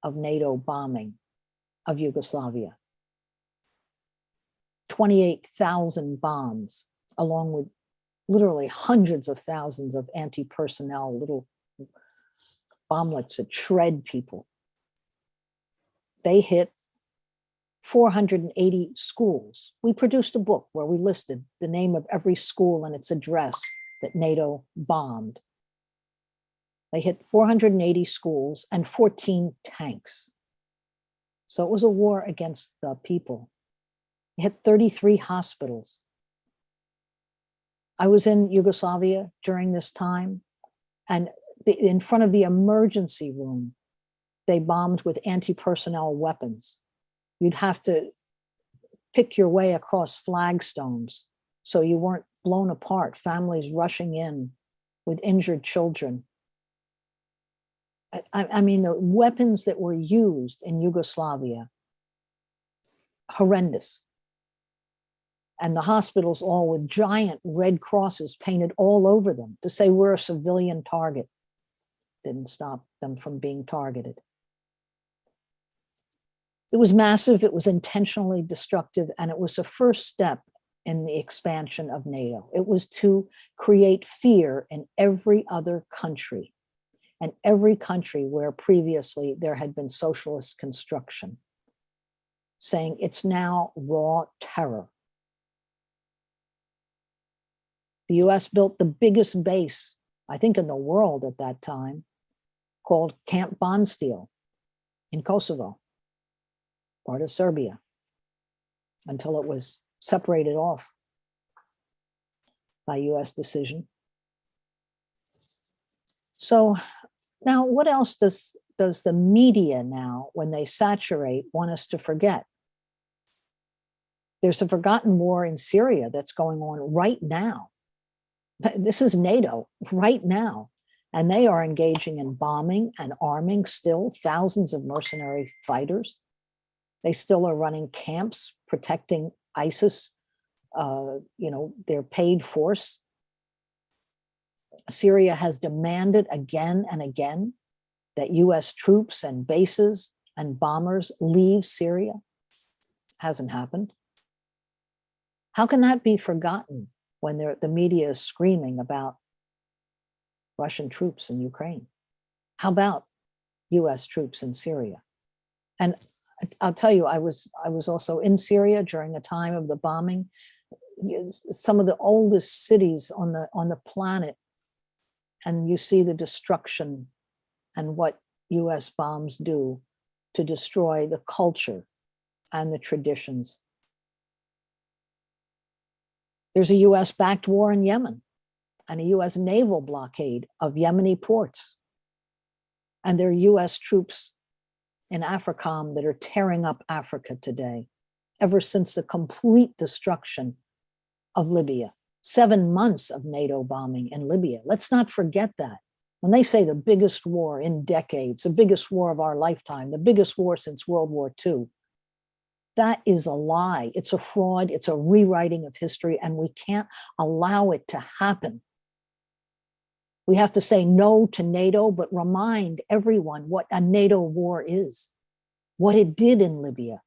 of NATO bombing of Yugoslavia. 28,000 bombs, along with literally hundreds of thousands of anti-personnel little bomblets that shred people. They hit 480 schools. We produced a book where we listed the name of every school and its address that NATO bombed. They hit 480 schools and 14 tanks. So it was a war against the people. It hit 33 hospitals. I was in Yugoslavia during this time, and in front of the emergency room, they bombed with anti-personnel weapons. You'd have to pick your way across flagstones so you weren't blown apart, families rushing in with injured children. I mean, the weapons that were used in Yugoslavia, horrendous. And the hospitals all with giant red crosses painted all over them to say we're a civilian target. Didn't stop them from being targeted. It was massive, it was intentionally destructive, and it was the first step in the expansion of NATO. It was to create fear in every other country, and every country where previously there had been socialist construction, saying it's now raw terror. The US built the biggest base, I think, in the world at that time, called Camp Bondsteel in Kosovo, part of Serbia, until it was separated off by US decision. So now what else does the media now, when they saturate, want us to forget? There's a forgotten war in Syria that's going on right now. This is NATO right now. And they are engaging in bombing and arming still thousands of mercenary fighters. They still are running camps protecting ISIS, their paid force. Syria has demanded again and again that US troops and bases and bombers leave Syria. Hasn't happened. How can that be forgotten when the media is screaming about Russian troops in Ukraine? How about US troops in Syria? And I'll tell you, I was also in Syria during a time of the bombing. Some of the oldest cities on the planet, and you see the destruction and what US bombs do to destroy the culture and the traditions. There's a US-backed war in Yemen and a US naval blockade of Yemeni ports. And there are US troops in AFRICOM that are tearing up Africa today, ever since the complete destruction of Libya. 7 months of NATO bombing in Libya. Let's not forget that. When they say the biggest war in decades, the biggest war of our lifetime, the biggest war since World War II, that is a lie. It's a fraud. It's a rewriting of history, and we can't allow it to happen. We have to say no to NATO, but remind everyone what a NATO war is, what it did in Libya.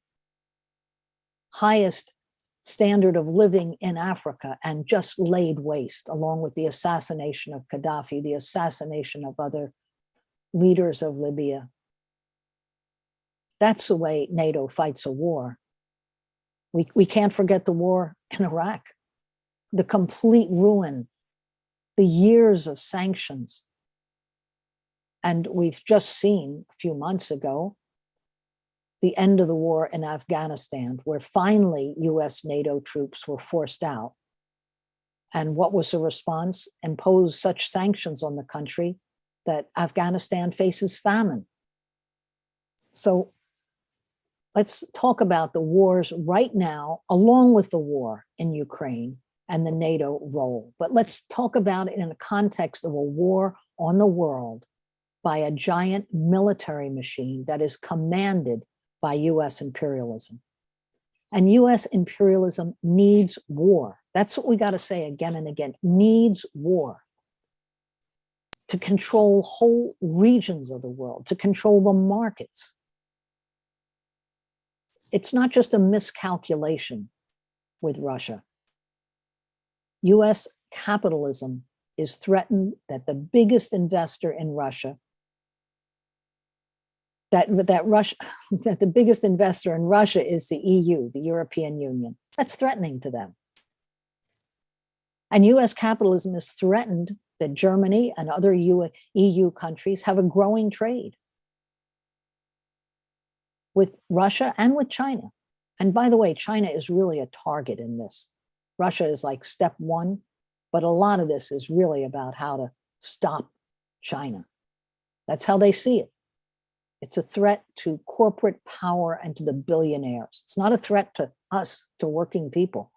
Highest standard of living in Africa, and just laid waste, along with the assassination of Gaddafi, the assassination of other leaders of Libya. That's the way NATO fights a war. We can't forget the war in Iraq, the complete ruin, the years of sanctions. And we've just seen a few months ago the end of the war in Afghanistan, where finally US NATO troops were forced out. And what was the response? Impose such sanctions on the country that Afghanistan faces famine. So let's talk about the wars right now, along with the war in Ukraine and the NATO role. But let's talk about it in the context of a war on the world by a giant military machine that is commanded by US imperialism. And US imperialism needs war. That's what we got to say again and again, needs war to control whole regions of the world, to control the markets. It's not just a miscalculation with Russia. US capitalism is threatened that the biggest investor in Russia, that the biggest investor in Russia is the EU, the European Union. That's threatening to them. And US capitalism is threatened that Germany and other EU countries have a growing trade with Russia and with China. And by the way, China is really a target in this. Russia is like step one, but a lot of this is really about how to stop China. That's how they see it. It's a threat to corporate power and to the billionaires. It's not a threat to us, to working people.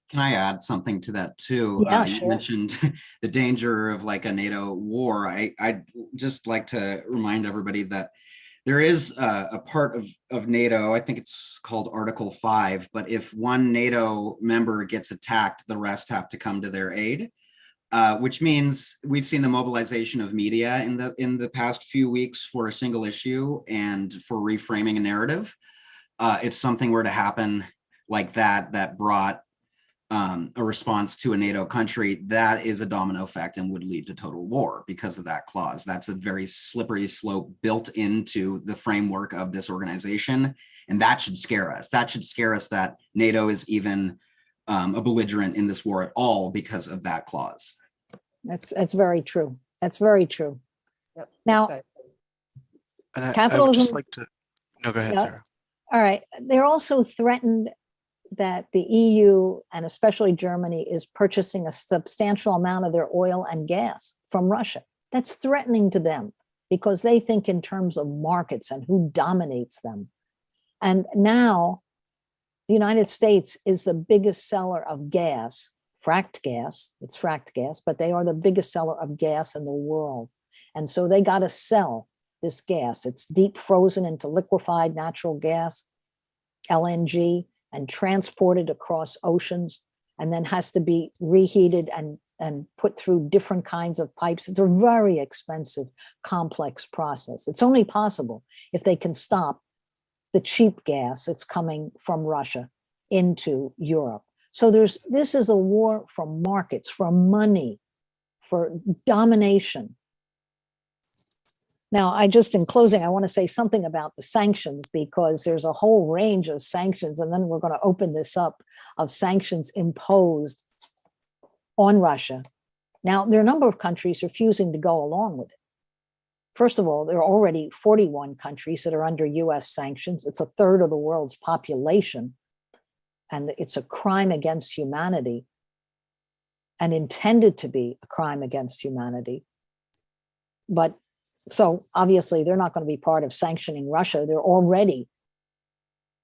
Can I add something to that too? Yeah, You sure. mentioned the danger of like a NATO war. I'd just like to remind everybody that there is a part of NATO, I think it's called Article 5, but if one NATO member gets attacked, the rest have to come to their aid. Which means we've seen the mobilization of media in the past few weeks for a single issue and for reframing a narrative. If something were to happen like that brought a response to a NATO country, that is a domino effect and would lead to total war because of that clause. That's a very slippery slope built into the framework of this organization. And that should scare us. That should scare us that NATO is even a belligerent in this war at all because of that clause. That's very true. That's very true. Yep. Now, Okay. And capitalism. I would just like to, no, go ahead, Yeah. Sarah. All right. They're also threatened that the EU and especially Germany is purchasing a substantial amount of their oil and gas from Russia. That's threatening to them because they think in terms of markets and who dominates them. And now the United States is the biggest seller of gas, fracked gas. It's fracked gas, but they are the biggest seller of gas in the world. And so they got to sell this gas. It's deep frozen into liquefied natural gas, LNG, and transported across oceans, and then has to be reheated and put through different kinds of pipes. It's a very expensive, complex process. It's only possible if they can stop the cheap gas that's coming from Russia into Europe. So this is a war for markets, for money, for domination. Now, in closing, I want to say something about the sanctions because there's a whole range of sanctions, and then we're going to open this up of sanctions imposed on Russia. Now, there are a number of countries refusing to go along with it. First of all, there are already 41 countries that are under US sanctions. It's a third of the world's population, and it's a crime against humanity and intended to be a crime against humanity. But so obviously they're not going to be part of sanctioning Russia. They're already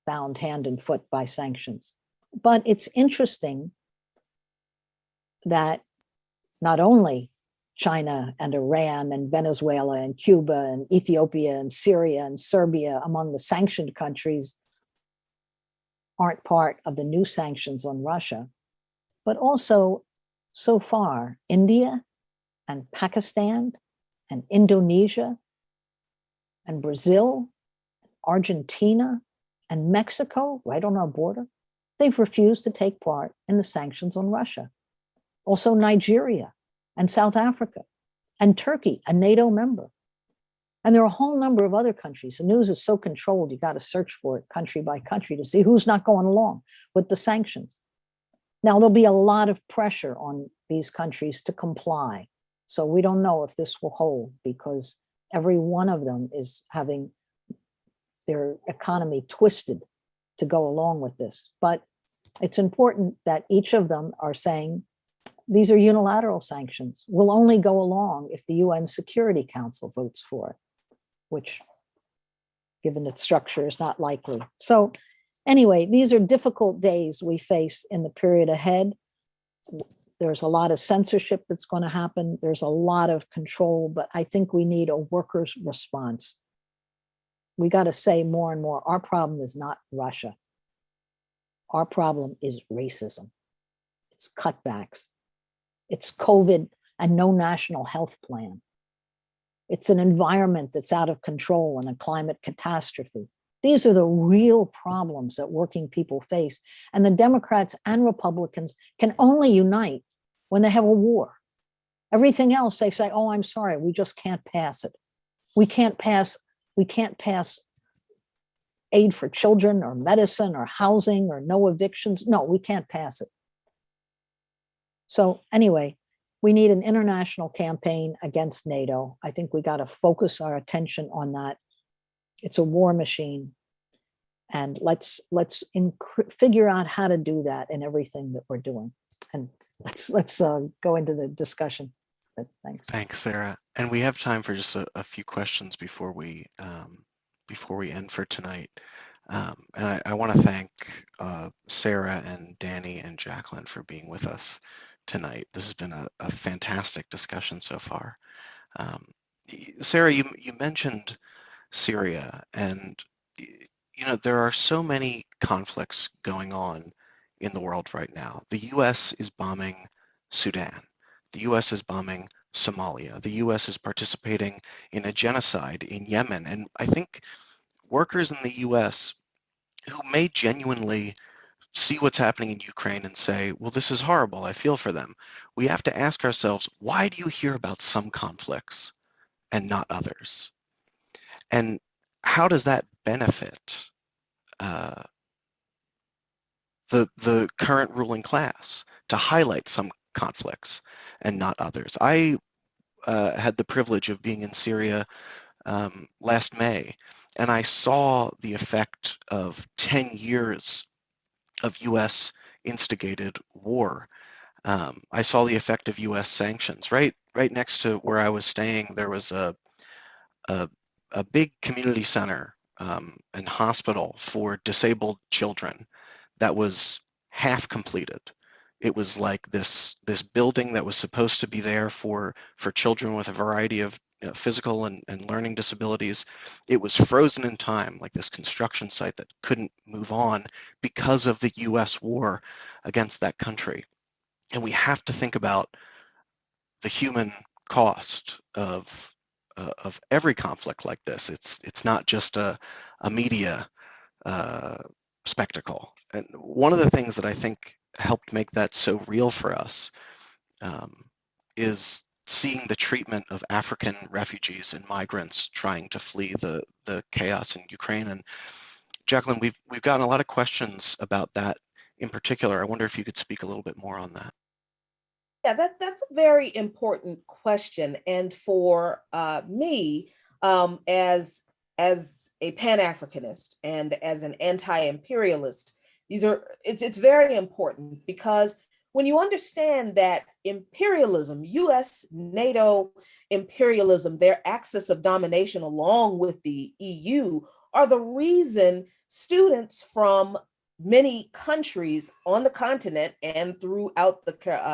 bound hand and foot by sanctions. But it's interesting that not only China and Iran and Venezuela and Cuba and Ethiopia and Syria and Serbia among the sanctioned countries aren't part of the new sanctions on Russia, but also so far India and Pakistan and Indonesia and Brazil, Argentina and Mexico, right on our border, they've refused to take part in the sanctions on Russia. Also Nigeria and South Africa and Turkey, a NATO member. And there are a whole number of other countries. The news is so controlled, you got to search for it country by country to see who's not going along with the sanctions. Now, there'll be a lot of pressure on these countries to comply. So we don't know if this will hold because every one of them is having their economy twisted to go along with this. But it's important that each of them are saying, these are unilateral sanctions. We'll only go along if the UN Security Council votes for it, which, given its structure, is not likely. So anyway, these are difficult days we face in the period ahead. There's a lot of censorship that's going to happen. There's a lot of control, but I think we need a workers' response. We got to say more and more, our problem is not Russia. Our problem is racism. It's cutbacks. It's COVID and no national health plan. It's an environment that's out of control and a climate catastrophe. These are the real problems that working people face. And the Democrats and Republicans can only unite when they have a war. Everything else, they say, oh, I'm sorry, we just can't pass it. We can't pass aid for children or medicine or housing or no evictions. No, we can't pass it. So anyway, we need an international campaign against NATO. I think we got to focus our attention on that. It's a war machine. And let's figure out how to do that in everything that we're doing. And let's go into the discussion. But thanks. Thanks, Sarah. And we have time for just a few questions before we end for tonight. And I want to thank Sarah and Danny and Jacqueline for being with us tonight. This has been a fantastic discussion so far. Sarah, you mentioned Syria, and there are so many conflicts going on in the world right now. The US is bombing Sudan. The US is bombing Somalia. The US is participating in a genocide in Yemen. And I think workers in the US who may genuinely see what's happening in Ukraine and say, well, this is horrible, I feel for them. We have to ask ourselves, why do you hear about some conflicts and not others? And how does that benefit the current ruling class to highlight some conflicts and not others? I had the privilege of being in Syria last May, and I saw the effect of 10 years of US instigated war. I saw the effect of US sanctions. Right next to where I was staying, there was a big community center and hospital for disabled children that was half completed. It was like this building that was supposed to be there for children with a variety of physical and learning disabilities. It was frozen in time, like this construction site that couldn't move on because of the US war against that country. And we have to think about the human cost of every conflict like this. It's not just a media spectacle. And one of the things that I think helped make that so real for us is seeing the treatment of African refugees and migrants trying to flee the chaos in Ukraine. And Jacqueline, we've gotten a lot of questions about that in particular. I wonder if you could speak a little bit more on that. Yeah, that's a very important question. And for me, as a Pan-Africanist and as an anti-imperialist, it's very important, because when you understand that imperialism, US, NATO imperialism, their axis of domination along with the EU are the reason students from many countries on the continent and throughout the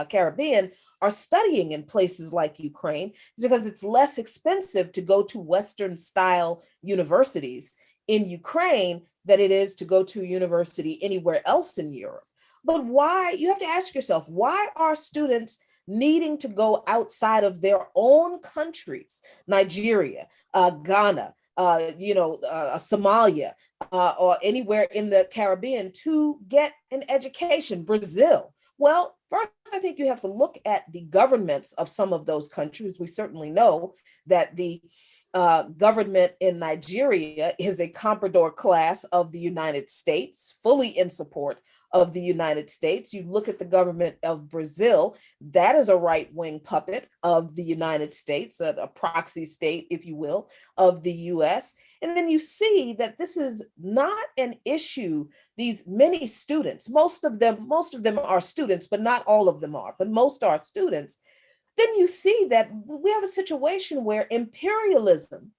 Caribbean are studying in places like Ukraine. It's because it's less expensive to go to Western style universities in Ukraine than it is to go to a university anywhere else in Europe. But why, you have to ask yourself, why are students needing to go outside of their own countries, Nigeria, Ghana, Somalia, or anywhere in the Caribbean to get an education, Brazil? Well, first, I think you have to look at the governments of some of those countries. We certainly know that the government in Nigeria is a comprador class of the United States, fully in support of the United States. You look at the government of Brazil, that is a right-wing puppet of the United States, a proxy state, if you will, of the US. And then you see that this is not an issue. These many students, most of them are students, but not all of them are, but most are students. Then you see that we have a situation where imperialism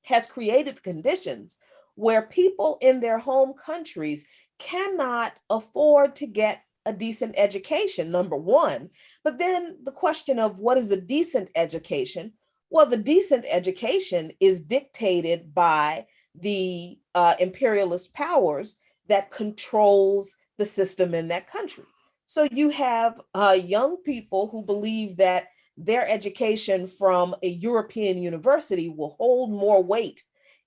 has created conditions where people in their home countries cannot afford to get a decent education, number one. But then the question of what is a decent education? Well, the decent education is dictated by the imperialist powers that controls the system in that country. So you have young people who believe that their education from a European university will hold more weight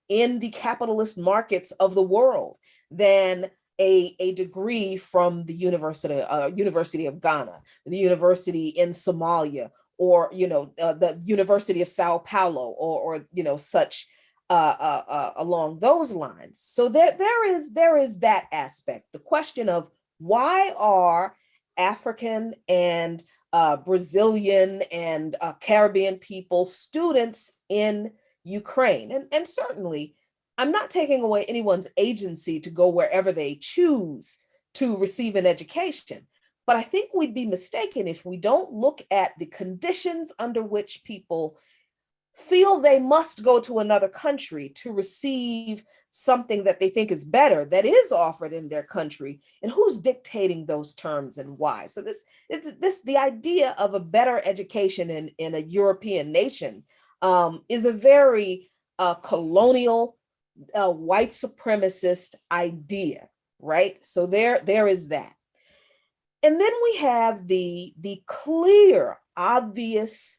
in the capitalist markets of the world than a degree from the University of Ghana, the university in Somalia, or the University of Sao Paulo, or such along those lines. So there is that aspect. The question of why are African and Brazilian and Caribbean people students in Ukraine? And certainly, I'm not taking away anyone's agency to go wherever they choose to receive an education. But I think we'd be mistaken if we don't look at the conditions under which people feel they must go to another country to receive something that they think is better, that is offered in their country, and who's dictating those terms and why. So the idea of a better education in a European nation is a very colonial, white supremacist idea, right? So there is that. And then we have the clear, obvious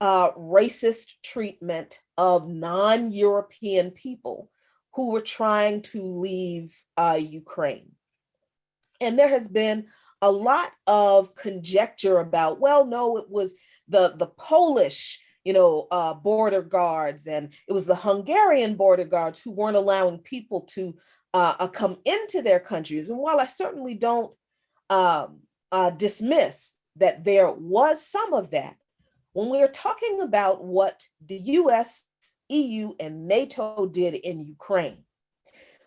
racist treatment of non-European people who were trying to leave Ukraine. And there has been a lot of conjecture about, well, no, it was the Polish, border guards, and it was the Hungarian border guards who weren't allowing people to come into their countries. And while I certainly don't dismiss that there was some of that, when we're talking about what the US, EU, and NATO did in Ukraine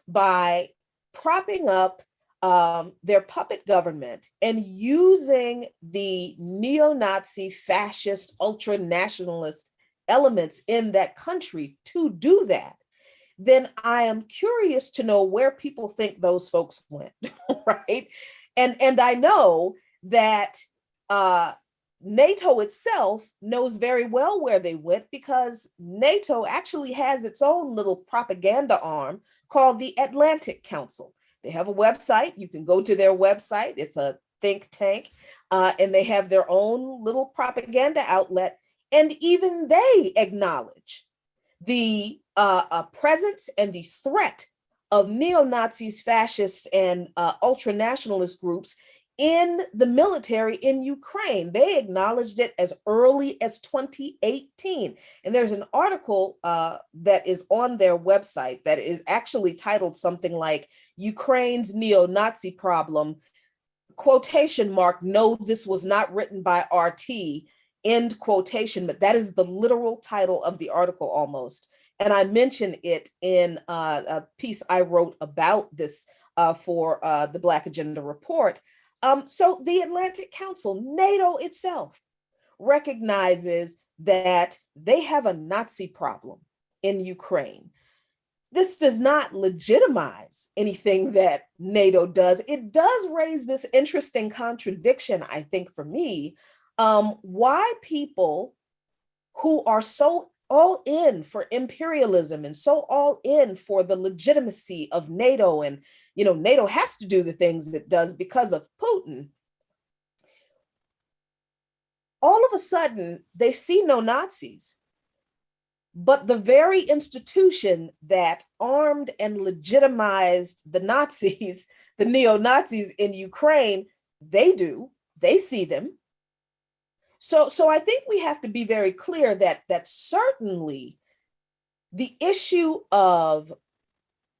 by propping up their puppet government and using the neo-Nazi, fascist, ultra-nationalist elements in that country to do that, then I am curious to know where people think those folks went, right? And I know that NATO itself knows very well where they went, because NATO actually has its own little propaganda arm called the Atlantic Council. They have a website. You can go to their website. It's a think tank, and they have their own little propaganda outlet. And even they acknowledge the presence and the threat of neo-Nazis, fascists, and ultra-nationalist groups in the military in Ukraine. They acknowledged it as early as 2018. And there's an article that is on their website that is actually titled something like Ukraine's Neo-Nazi Problem, quotation mark, no, this was not written by RT, end quotation, but that is the literal title of the article almost. And I mentioned it in a piece I wrote about this for the Black Agenda Report. So the Atlantic Council, NATO itself, recognizes that they have a Nazi problem in Ukraine. This does not legitimize anything that NATO does. It does raise this interesting contradiction, I think, for me, why people who are so all in for imperialism and so all in for the legitimacy of NATO, and NATO has to do the things it does because of Putin, all of a sudden they see no Nazis. But the very institution that armed and legitimized the Nazis, the neo-Nazis in Ukraine, they see them. So I think we have to be very clear that certainly the issue of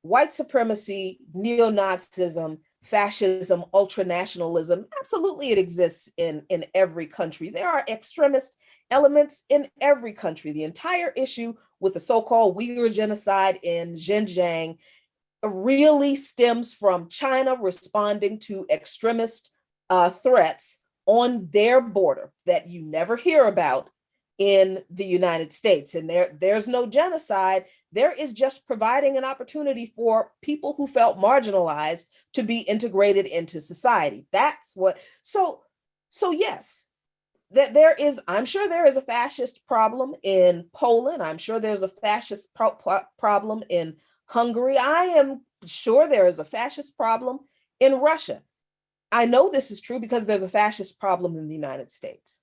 white supremacy, neo-Nazism, fascism, ultranationalism, absolutely it exists in every country. There are extremist elements in every country. The entire issue with the so-called Uyghur genocide in Xinjiang really stems from China responding to extremist threats on their border that you never hear about in the United States. And there's no genocide. There is just providing an opportunity for people who felt marginalized to be integrated into society. That's what, so yes, that there is, I'm sure there is a fascist problem in Poland. I'm sure there's a fascist problem in Hungary. I am sure there is a fascist problem in Russia. I know this is true because there's a fascist problem in the United States.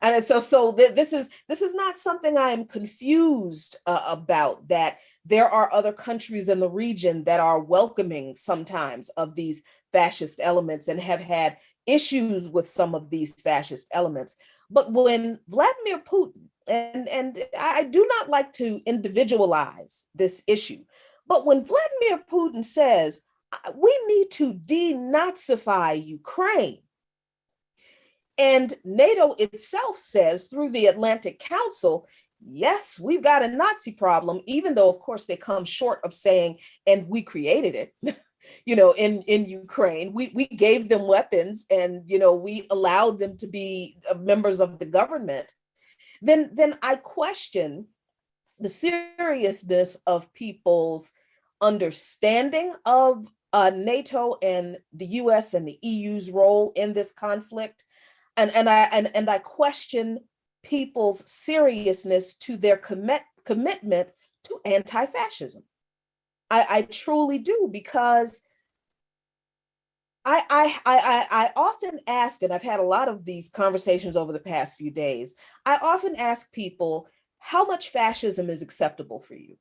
And so this is not something I am confused about, that there are other countries in the region that are welcoming sometimes of these fascist elements and have had issues with some of these fascist elements. But when Vladimir Putin, and I do not like to individualize this issue, but when Vladimir Putin says, we need to denazify Ukraine, and NATO itself says through the Atlantic Council, yes, we've got a Nazi problem, even though, of course, they come short of saying, and we created it, in Ukraine. We gave them weapons and, we allowed them to be members of the government. Then I question the seriousness of people's understanding of NATO and the US and the EU's role in this conflict. And I question people's seriousness to their commitment to anti-fascism. I truly do, because I often ask, and I've had a lot of these conversations over the past few days, I often ask people, how much fascism is acceptable for you?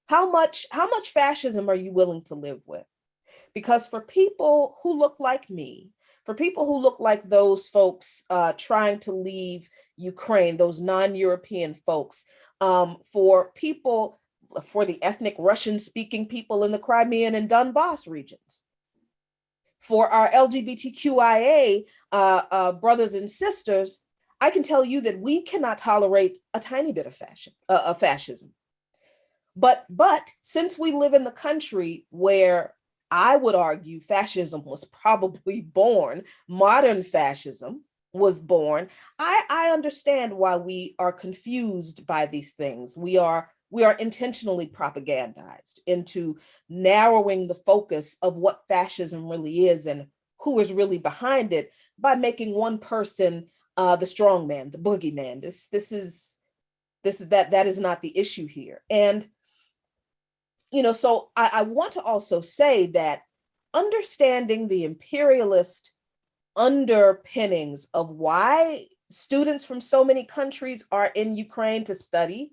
How much fascism are you willing to live with? Because for people who look like me, for people who look like those folks trying to leave Ukraine, those non-European folks, for people, for the ethnic Russian-speaking people in the Crimean and Donbass regions, for our LGBTQIA brothers and sisters, I can tell you that we cannot tolerate a tiny bit of fascism. But since we live in the country where I would argue fascism was probably born, modern fascism was born, I understand why we are confused by these things. We are intentionally propagandized into narrowing the focus of what fascism really is and who is really behind it by making one person the strong man, the boogeyman. That is not the issue here. And so I want to also say that understanding the imperialist underpinnings of why students from so many countries are in Ukraine to study,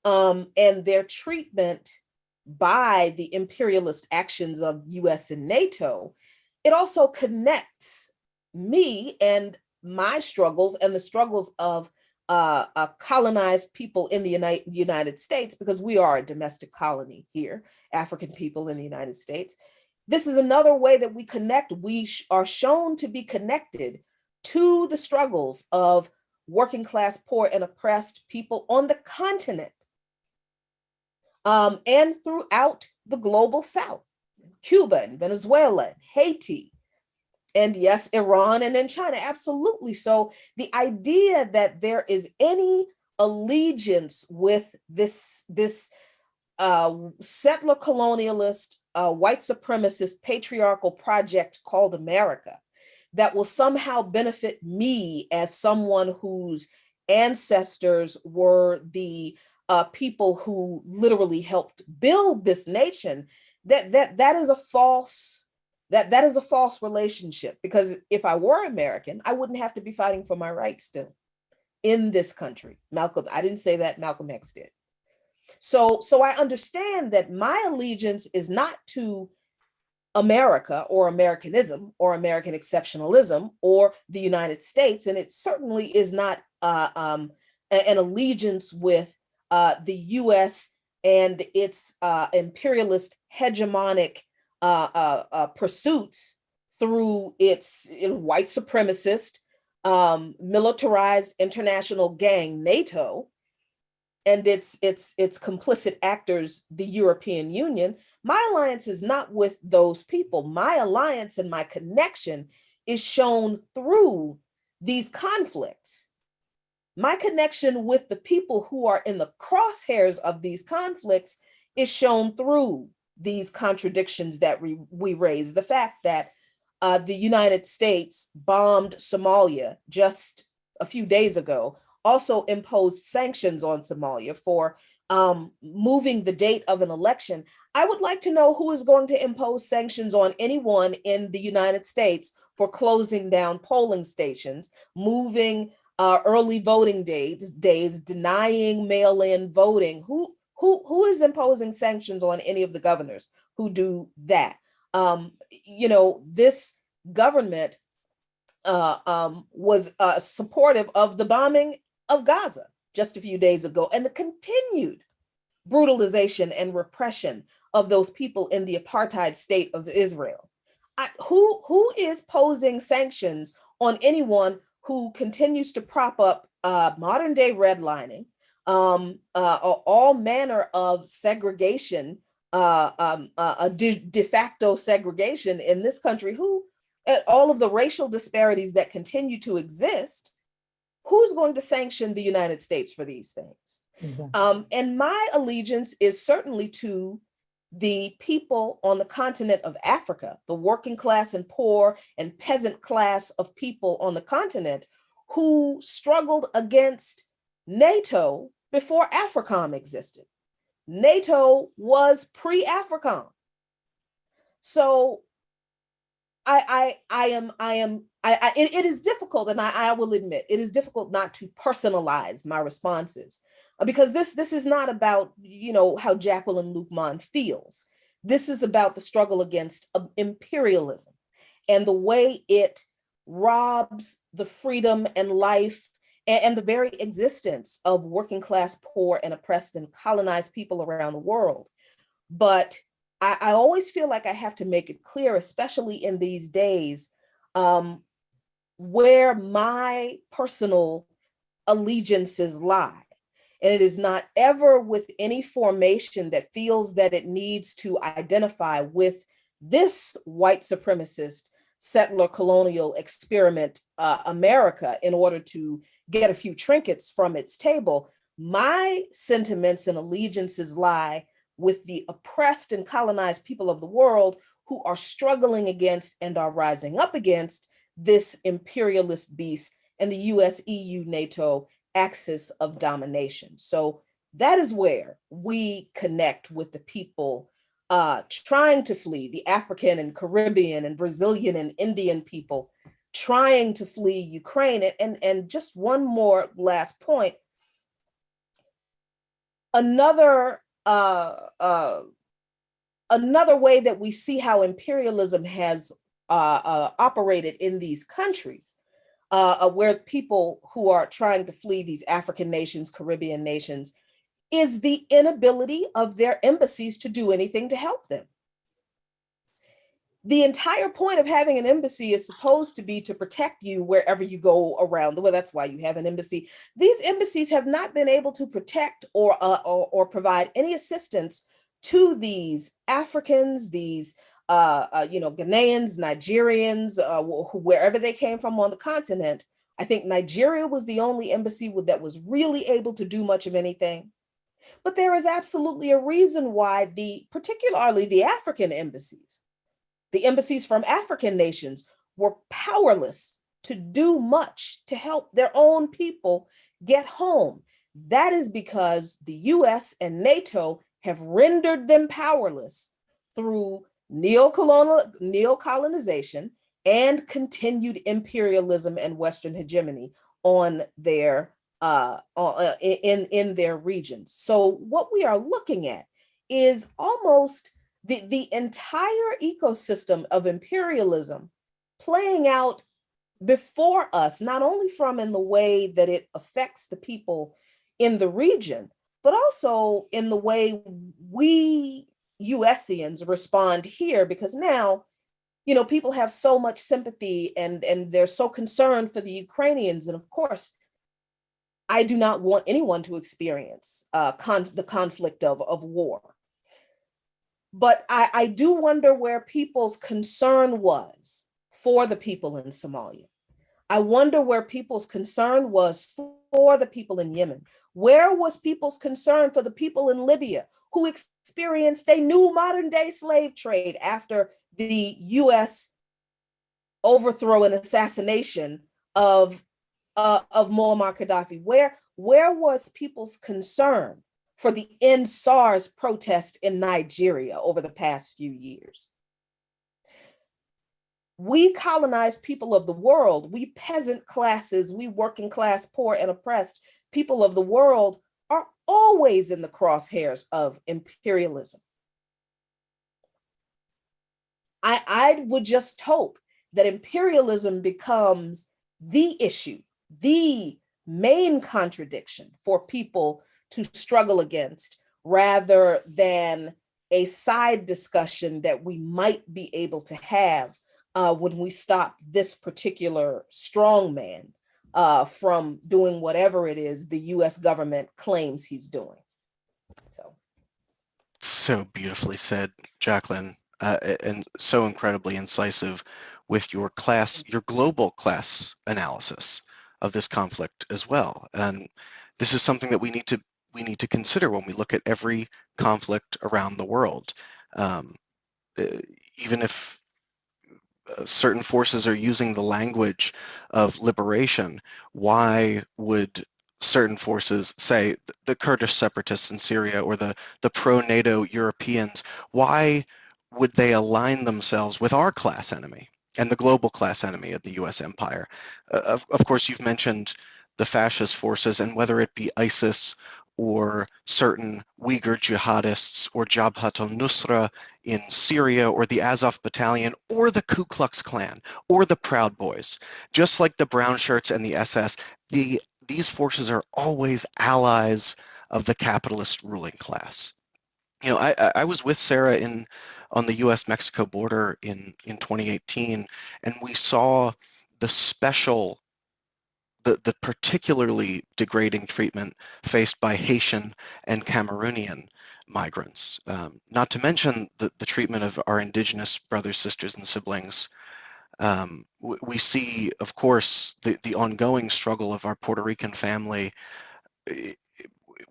and their treatment by the imperialist actions of US and NATO, it also connects me and my struggles and the struggles of colonized people in the United States, because we are a domestic colony here, African people in the United States. This is another way that we connect. We are shown to be connected to the struggles of working class, poor, and oppressed people on the continent and throughout the global South, Cuba and Venezuela, and Haiti, and yes, Iran and in China, absolutely. So the idea that there is any allegiance with this settler colonialist, white supremacist, patriarchal project called America that will somehow benefit me as someone whose ancestors were the people who literally helped build this nation, that is a false. That is a false relationship, because if I were American, I wouldn't have to be fighting for my rights still in this country. I didn't say that, Malcolm X did. So I understand that my allegiance is not to America or Americanism or American exceptionalism or the United States, and it certainly is not an allegiance with the US and its imperialist hegemonic pursuits through its white supremacist, militarized international gang, NATO, and its complicit actors, the European Union. My alliance is not with those people. My alliance and my connection is shown through these conflicts. My connection with the people who are in the crosshairs of these conflicts is shown through these contradictions that we raise. The fact that the United States bombed Somalia just a few days ago, also imposed sanctions on Somalia for moving the date of an election. I would like to know who is going to impose sanctions on anyone in the United States for closing down polling stations, moving early voting days, denying mail-in voting. Who is imposing sanctions on any of the governors who do that? This government was supportive of the bombing of Gaza just a few days ago, and the continued brutalization and repression of those people in the apartheid state of Israel. Who is posing sanctions on anyone who continues to prop up modern day redlining, all manner of segregation, de facto segregation in this country, all of the racial disparities that continue to exist? Who's going to sanction the United States for these things? Exactly. And my allegiance is certainly to the people on the continent of Africa, the working class and poor and peasant class of people on the continent who struggled against NATO before AFRICOM existed. NATO was pre-AFRICOM. So it is difficult, and I will admit, it is difficult not to personalize my responses, because this is not about, how Jacqueline Luqman feels. This is about the struggle against imperialism and the way it robs the freedom and life and the very existence of working class, poor, and oppressed and colonized people around the world. But I always feel like I have to make it clear, especially in these days, where my personal allegiances lie. And it is not ever with any formation that feels that it needs to identify with this white supremacist settler colonial experiment, America, in order to get a few trinkets from its table. My sentiments and allegiances lie with the oppressed and colonized people of the world who are struggling against and are rising up against this imperialist beast and the US, EU, NATO axis of domination. So that is where we connect with the people trying to flee, the African and Caribbean and Brazilian and Indian people trying to flee Ukraine. And just one more last point. Another way that we see how imperialism has operated in these countries, where people who are trying to flee these African nations, Caribbean nations, is the inability of their embassies to do anything to help them. The entire point of having an embassy is supposed to be to protect you wherever you go around the world. That's why you have an embassy. These embassies have not been able to protect or provide any assistance to these Africans, these Ghanaians, Nigerians, wherever they came from on the continent. I think Nigeria was the only embassy that was really able to do much of anything. But there is absolutely a reason why particularly the African embassies, the embassies from African nations, were powerless to do much to help their own people get home. That is because the US and NATO have rendered them powerless through neocolonization and continued imperialism and Western hegemony on their in their regions. So what we are looking at is almost the entire ecosystem of imperialism playing out before us, not only from in the way that it affects the people in the region, but also in the way we USians respond here, because now, people have so much sympathy and they're so concerned for the Ukrainians. And of course, I do not want anyone to experience the conflict of war. But I do wonder where people's concern was for the people in Somalia. I wonder where people's concern was for the people in Yemen. Where was people's concern for the people in Libya who experienced a new modern day slave trade after the US overthrow and assassination of Muammar Gaddafi? Where was people's concern for the End SARS protest in Nigeria over the past few years? We colonized people of the world, we peasant classes, we working class, poor and oppressed people of the world are always in the crosshairs of imperialism. I would just hope that imperialism becomes the issue, the main contradiction for people to struggle against, rather than a side discussion that we might be able to have when we stop this particular strongman from doing whatever it is the US government claims he's doing. So beautifully said, Jacqueline, and so incredibly incisive with your global class analysis of this conflict as well. And this is something that we need to consider when we look at every conflict around the world. Even if certain forces are using the language of liberation, why would certain forces, say the Kurdish separatists in Syria or the pro-NATO Europeans, why would they align themselves with our class enemy and the global class enemy of the US empire? Of course, you've mentioned the fascist forces, and whether it be ISIS or certain Uyghur jihadists or Jabhat al-Nusra in Syria, or the Azov Battalion, or the Ku Klux Klan, or the Proud Boys. Just like the Brown Shirts and the SS, these forces are always allies of the capitalist ruling class. You know, I was with Sarah on the U.S.-Mexico border in 2018, and we saw the particularly degrading treatment faced by Haitian and Cameroonian migrants. Not to mention the treatment of our indigenous brothers, sisters, and siblings. We see, of course, the ongoing struggle of our Puerto Rican family.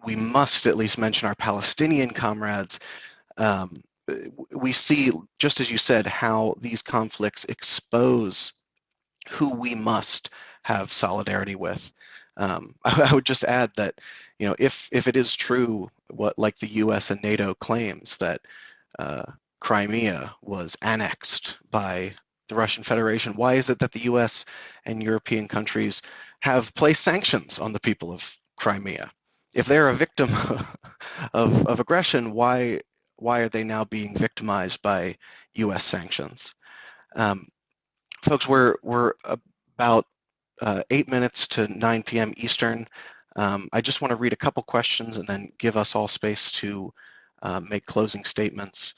We must at least mention our Palestinian comrades. We see, just as you said, how these conflicts expose who we must have solidarity with. I would just add that, you know, if it is true what like the U.S. and NATO claims that Crimea was annexed by the Russian Federation, why is it that the U.S. and European countries have placed sanctions on the people of Crimea? If they're a victim of aggression, why are they now being victimized by U.S. sanctions? Folks, we're about 8 minutes to 9 p.m. Eastern. I just want to read a couple questions and then give us all space to make closing statements.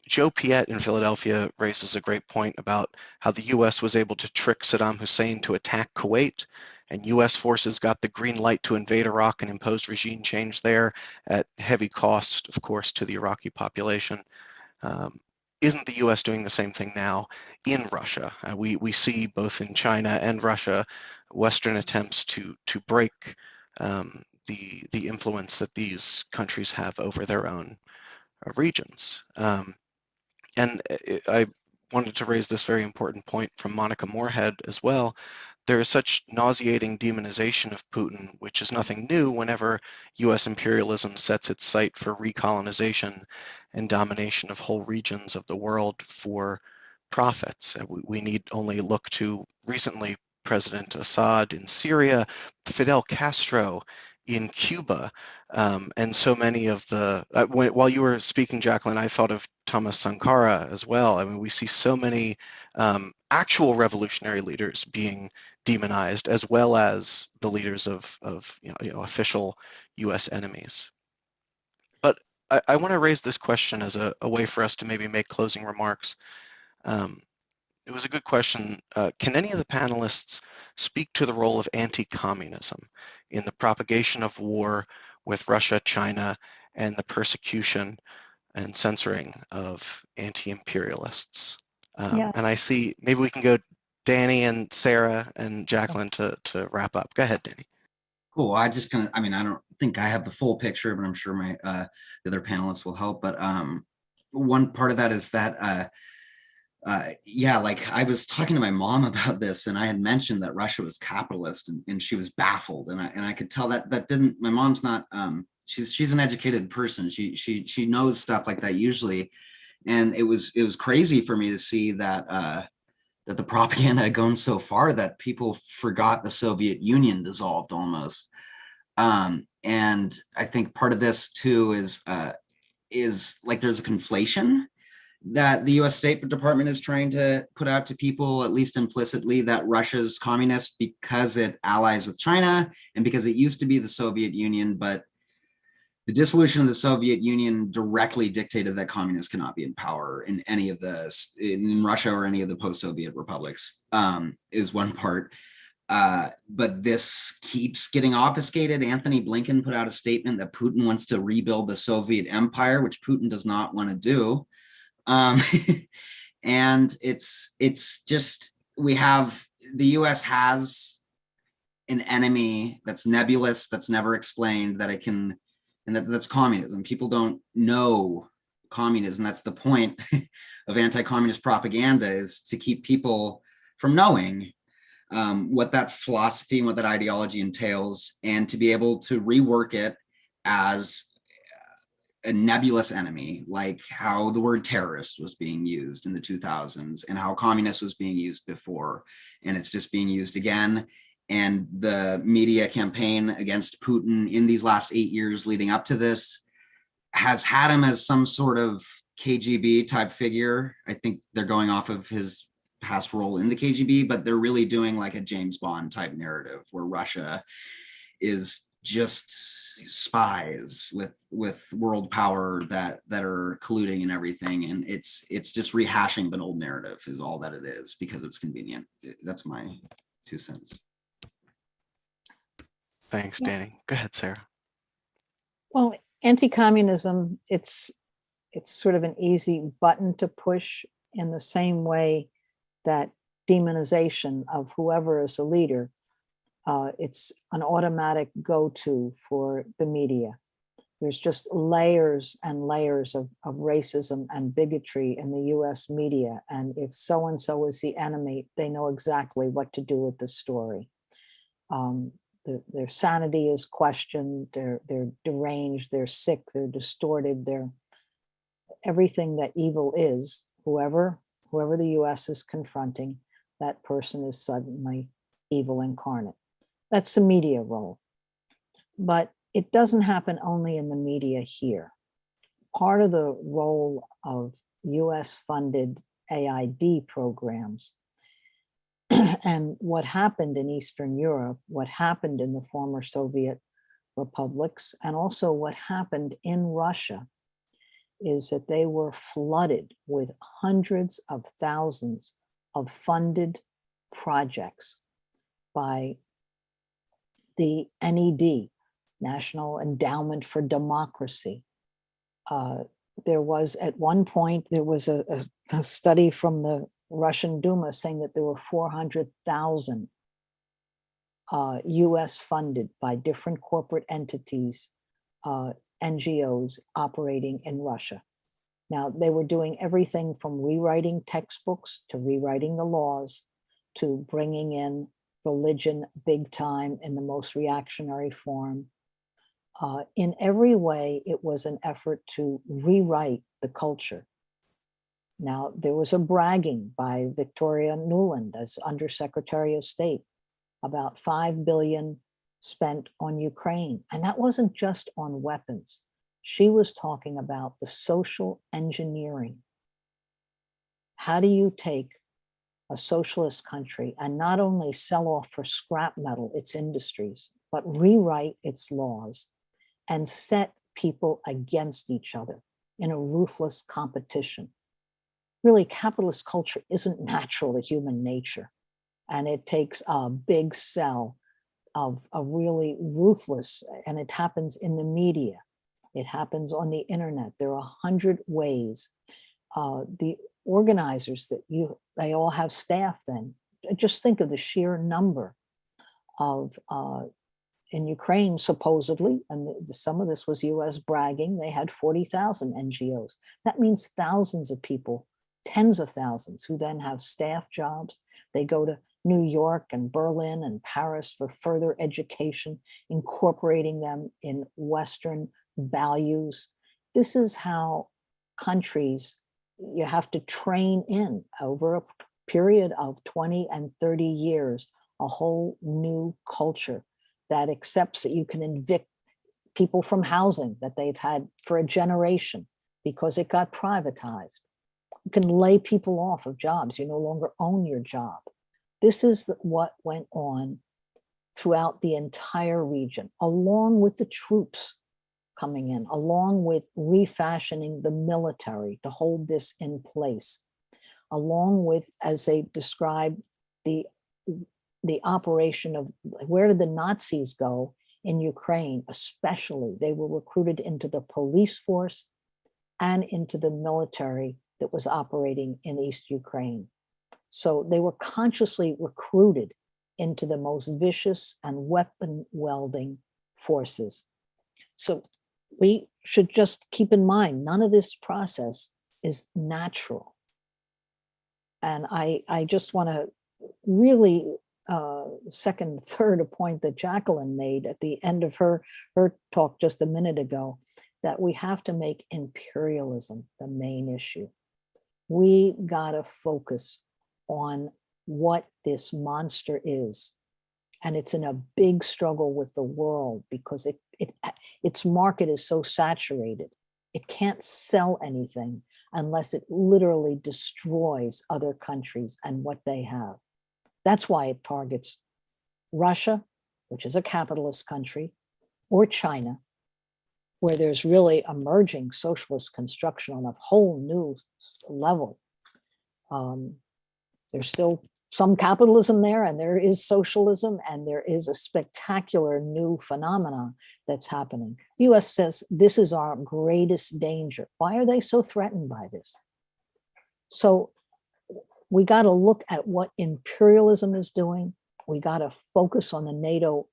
Joe Piet in Philadelphia raises a great point about how the U.S. was able to trick Saddam Hussein to attack Kuwait, and U.S. forces got the green light to invade Iraq and impose regime change there at heavy cost, of course, to the Iraqi population. Isn't the U.S. doing the same thing now in Russia? We see both in China and Russia Western attempts to break the influence that these countries have over their own regions. And I wanted to raise this very important point from Monica Moorhead as well. There is such nauseating demonization of Putin, which is nothing new whenever U.S. imperialism sets its sight for recolonization and domination of whole regions of the world for profits. We need only look to recently President Assad in Syria, Fidel Castro in Cuba, and so many of the, while you were speaking, Jacqueline, I thought of Thomas Sankara as well. I mean, we see so many actual revolutionary leaders being demonized, as well as the leaders of official U.S. enemies. But I want to raise this question as a way for us to maybe make closing remarks. It was a good question. Can any of the panelists speak to the role of anti-communism in the propagation of war with Russia, China, and the persecution and censoring of anti-imperialists? And I see, maybe we can go Danny and Sarah and Jacqueline to wrap up. Go ahead, Danny. Cool. I don't think I have the full picture, but I'm sure my the other panelists will help. But one part of that is that like I was talking to my mom about this, and I had mentioned that Russia was capitalist, and she was baffled, and I could tell that didn't. My mom's not. She's an educated person. She knows stuff like that usually, and it was crazy for me to see that that the propaganda had gone so far that people forgot the Soviet Union dissolved almost. And I think part of this too is like there's a conflation that the US State Department is trying to put out to people, at least implicitly, that Russia's communist because it allies with China and because it used to be the Soviet Union, but the dissolution of the Soviet Union directly dictated that communists cannot be in power in any of in Russia or any of the post-Soviet republics, is one part. But this keeps getting obfuscated. Anthony Blinken put out a statement that Putin wants to rebuild the Soviet empire, which Putin does not want to do. And it's just, the US has an enemy that's nebulous, that's never explained, that it can, and that's communism. People don't know communism. That's the point of anti-communist propaganda, is to keep people from knowing what that philosophy and what that ideology entails, and to be able to rework it as a nebulous enemy, like how the word terrorist was being used in the 2000s and how communist was being used before, and it's just being used again. and the media campaign against Putin in these last 8 years leading up to this has had him as some sort of KGB type figure. I think they're going off of his past role in the KGB, but they're really doing like a James Bond type narrative where Russia is just spies with world power that are colluding and everything, and it's just rehashing an old narrative is all that it is, because it's convenient. That's my 2 cents. Thanks, Danny. Go ahead, Sarah. Well, anti-communism, it's sort of an easy button to push in the same way that demonization of whoever is a leader, it's an automatic go-to for the media. There's just layers and layers of racism and bigotry in the US media. And if so-and-so is the enemy, they know exactly what to do with the story. Their sanity is questioned, they're deranged, they're sick, they're distorted, they're everything that evil is. Whoever the US is confronting, that person is suddenly evil incarnate. That's the media role. But it doesn't happen only in the media here. Part of the role of US funded AID programs and what happened in Eastern Europe, what happened in the former Soviet republics, and also what happened in Russia is that they were flooded with hundreds of thousands of funded projects by the NED, National Endowment for Democracy. There was at one point, there was a study from the Russian Duma saying that there were 400,000 US funded by different corporate entities, NGOs operating in Russia. Now, they were doing everything from rewriting textbooks to rewriting the laws to bringing in religion big time in the most reactionary form. In every way, it was an effort to rewrite the culture. Now, there was a bragging by Victoria Nuland as Undersecretary of State about $5 billion spent on Ukraine. And that wasn't just on weapons. She was talking about the social engineering. How do you take a socialist country and not only sell off for scrap metal its industries, but rewrite its laws and set people against each other in a ruthless competition? Really, capitalist culture isn't natural to human nature. And it takes a big sell of a really ruthless, and it happens in the media. It happens on the internet. There are 100 ways. The organizers they all have staff then. Just think of the sheer number of, in Ukraine, supposedly, and some of this was US bragging, they had 40,000 NGOs. That means thousands of people, tens of thousands, who then have staff jobs. They go to New York and Berlin and Paris for further education, incorporating them in Western values. This is how countries, you have to train in over a period of 20 and 30 years, a whole new culture that accepts that you can evict people from housing that they've had for a generation because it got privatized. You can lay people off of jobs. You no longer own your job. This is what went on throughout the entire region, along with the troops coming in, along with refashioning the military to hold this in place, along with, as they describe, the operation of where did the Nazis go in Ukraine, especially. They were recruited into the police force and into the military that was operating in East Ukraine. So they were consciously recruited into the most vicious and weapon-wielding forces. So we should just keep in mind, none of this process is natural. And I just want to really third a point that Jacqueline made at the end of her talk just a minute ago, that we have to make imperialism the main issue. We got to focus on what this monster is. And it's in a big struggle with the world because its market is so saturated. It can't sell anything unless it literally destroys other countries and what they have. That's why it targets Russia, which is a capitalist country, or China, where there's really emerging socialist construction on a whole new level. There's still some capitalism there, and there is socialism, and there is a spectacular new phenomenon that's happening. The US says this is our greatest danger. Why are they so threatened by this? So we got to look at what imperialism is doing. We got to focus on the NATO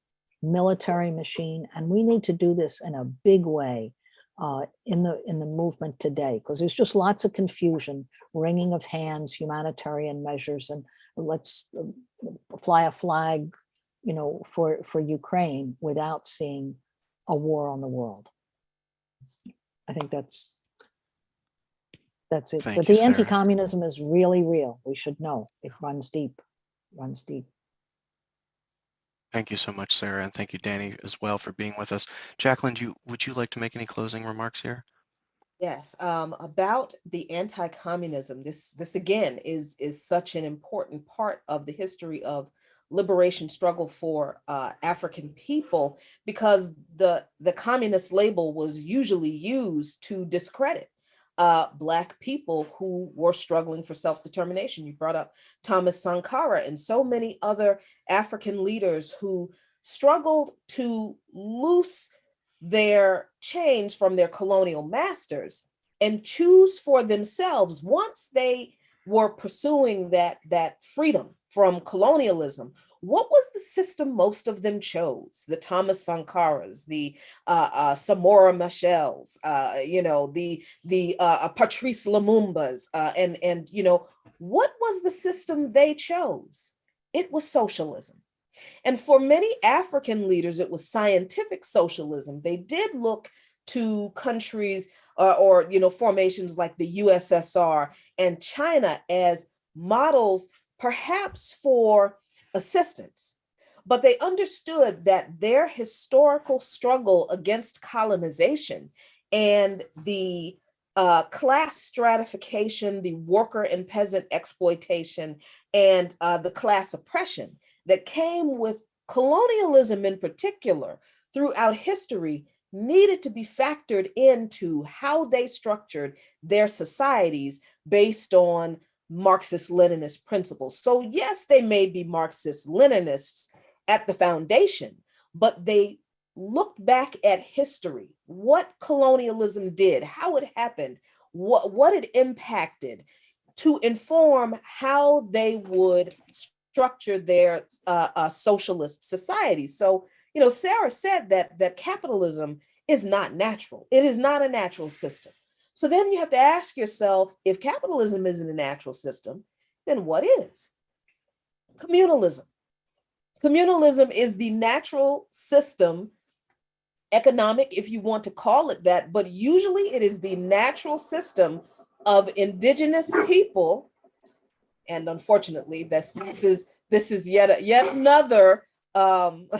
military machine, and we need to do this in a big way in the movement today, because there's just lots of confusion, wringing of hands, humanitarian measures, and let's fly a flag, for Ukraine without seeing a war on the world. I think that's it. But the anti-communism is really real. We should know it runs deep, runs deep. Thank you so much, Sarah, and thank you, Danny, as well, for being with us. Jacqueline, would you like to make any closing remarks here? Yes, about the anti-communism. This again is such an important part of the history of liberation struggle for African people, because the communist label was usually used to discredit Black people who were struggling for self-determination. You brought up Thomas Sankara and so many other African leaders who struggled to loose their chains from their colonial masters and choose for themselves, once they were pursuing that freedom from colonialism. What was the system most of them chose? The Thomas Sankaras, the Samora Machels, the Patrice Lumumbas, and what was the system they chose? It was socialism. And for many African leaders, it was scientific socialism. They did look to countries or formations like the USSR and China as models, perhaps for assistance, but they understood that their historical struggle against colonization and the class stratification, the worker and peasant exploitation, and the class oppression that came with colonialism in particular throughout history needed to be factored into how they structured their societies based on Marxist-Leninist principles. So yes, they may be Marxist-Leninists at the foundation, but they looked back at history, what colonialism did, how it happened, what it impacted, to inform how they would structure their socialist society. So, Sarah said that capitalism is not natural. It is not a natural system. So then you have to ask yourself, if capitalism isn't a natural system, then what is? Communalism. Communalism is the natural system, economic, if you want to call it that, but usually it is the natural system of indigenous people. And unfortunately, this is yet another what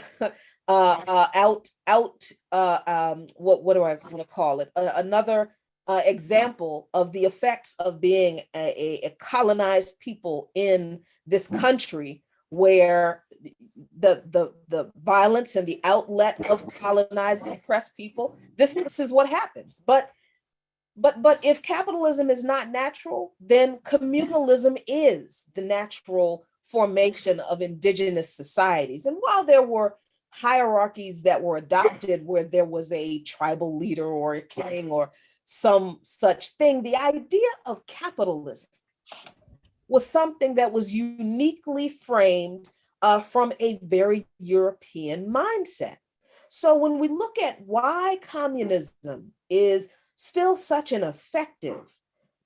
do I want to call it? Another example of the effects of being a colonized people in this country, where the violence and the outlet of colonized and oppressed people, this is what happens. But if capitalism is not natural, then communalism is the natural formation of indigenous societies. And while there were hierarchies that were adopted where there was a tribal leader or a king or some such thing, the idea of capitalism was something that was uniquely framed from a very European mindset. So when we look at why communism is still such an effective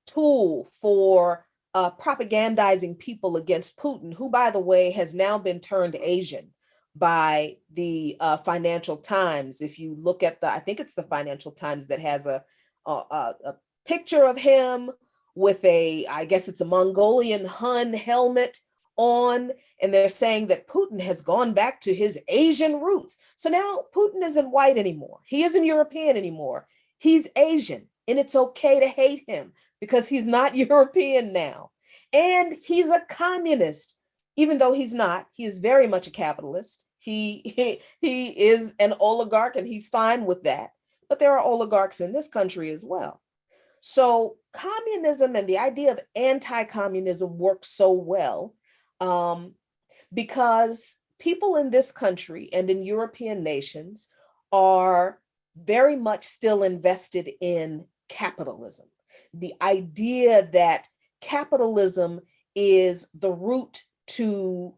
tool for propagandizing people against Putin, who, by the way, has now been turned Asian by the Financial Times. If you look at I think it's the Financial Times that has a picture of him with I guess it's a Mongolian Hun helmet on, and they're saying that Putin has gone back to his Asian roots. So now Putin isn't white anymore. He isn't European anymore. He's Asian, and it's okay to hate him because he's not European now. And he's a communist, even though he's not. He is very much a capitalist. He is an oligarch, and he's fine with that. But there are oligarchs in this country as well. So communism and the idea of anti-communism works so well because people in this country and in European nations are very much still invested in capitalism. The idea that capitalism is the root to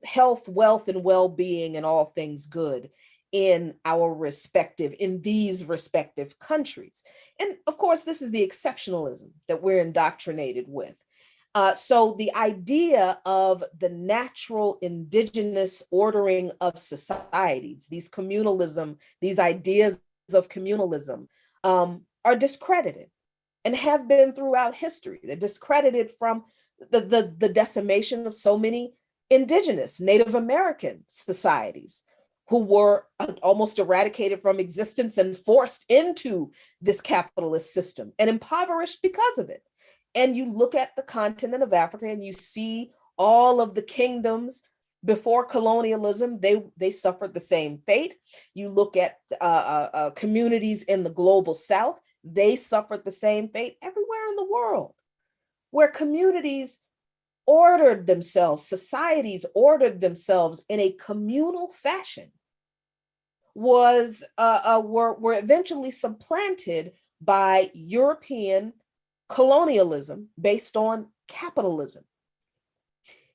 health, wealth, and well-being and all things good in these respective countries. And of course, this is the exceptionalism that we're indoctrinated with. So the idea of the natural indigenous ordering of societies, these ideas of communalism are discredited and have been throughout history. They're discredited from the decimation of so many indigenous Native American societies who were almost eradicated from existence and forced into this capitalist system and impoverished because of it. And you look at the continent of Africa and you see all of the kingdoms before colonialism, they suffered the same fate. You look at communities in the global South, they suffered the same fate everywhere in the world, where communities ordered themselves, societies ordered themselves in a communal fashion, were eventually supplanted by European colonialism based on capitalism.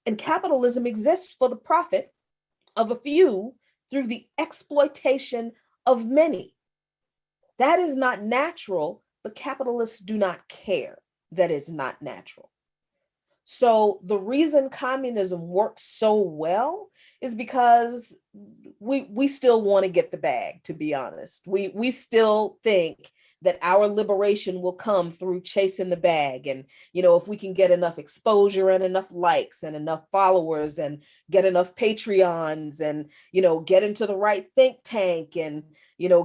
And capitalism exists for the profit of a few through the exploitation of many. That is not natural, but capitalists do not care that is not natural. So the reason communism works so well is because we still want to get the bag, to be honest. We still think that our liberation will come through chasing the bag. And, if we can get enough exposure and enough likes and enough followers and get enough Patreons and, get into the right think tank and,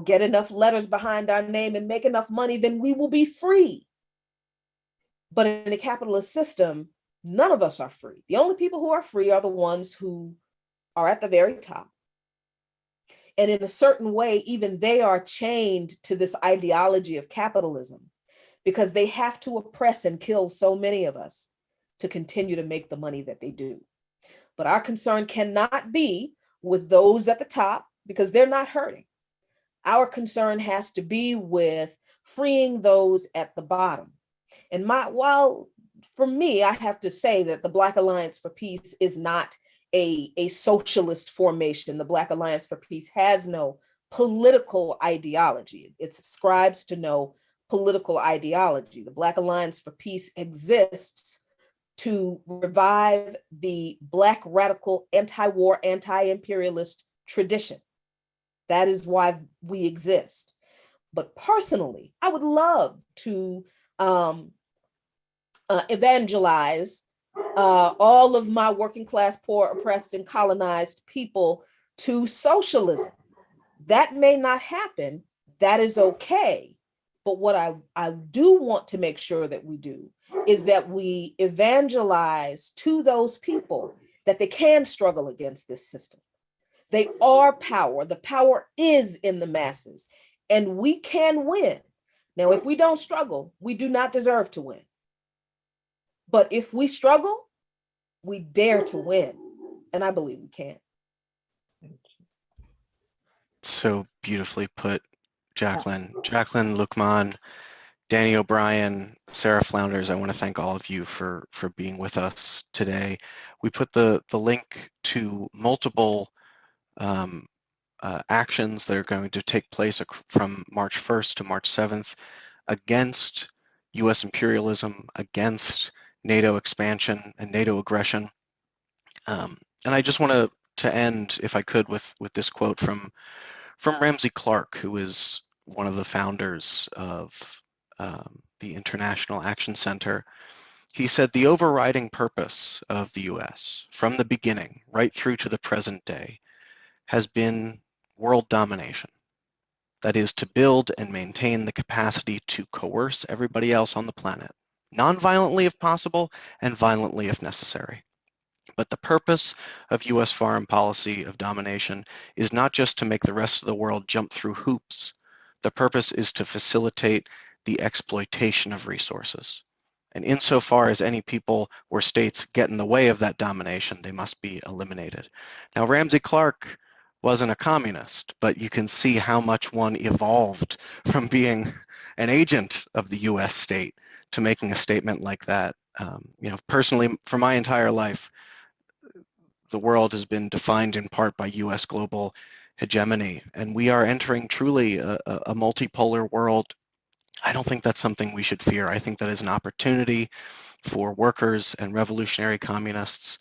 get enough letters behind our name and make enough money, then we will be free. But in a capitalist system, none of us are free. The only people who are free are the ones who are at the very top. And in a certain way, even they are chained to this ideology of capitalism because they have to oppress and kill so many of us to continue to make the money that they do. But our concern cannot be with those at the top because they're not hurting. Our concern has to be with freeing those at the bottom. And for me, I have to say that the Black Alliance for Peace is not a socialist formation. The Black Alliance for Peace has no political ideology. It subscribes to no political ideology. The Black Alliance for Peace exists to revive the Black radical anti-war, anti-imperialist tradition. That is why we exist. But personally, I would love to evangelize all of my working class, poor, oppressed, and colonized people to socialism. That may not happen. That is okay. But what I do want to make sure that we do is that we evangelize to those people that they can struggle against this system. They are power. The power is in the masses, and we can win. Now, if we don't struggle, we do not deserve to win. But if we struggle, we dare to win. And I believe we can. So beautifully put, Jacqueline. Jacqueline, Luqman, Danny O'Brien, Sara Flounders, I want to thank all of you for being with us today. We put the link to multiple actions that are going to take place from March 1st to March 7th against US imperialism, against NATO expansion and NATO aggression. And I just want to end, if I could, with this quote from Ramsey Clark, who is one of the founders of the International Action Center. He said the overriding purpose of the US from the beginning right through to the present day has been world domination. That is, to build and maintain the capacity to coerce everybody else on the planet, non-violently if possible and violently if necessary. But the purpose of US foreign policy of domination is not just to make the rest of the world jump through hoops. The purpose is to facilitate the exploitation of resources. And insofar as any people or states get in the way of that domination, they must be eliminated. Now, Ramsey Clark wasn't a communist, but you can see how much one evolved from being an agent of the US state to making a statement like that. Personally, for my entire life, the world has been defined in part by US global hegemony, and we are entering truly a multipolar world. I don't think that's something we should fear. I think that is an opportunity for workers and revolutionary communists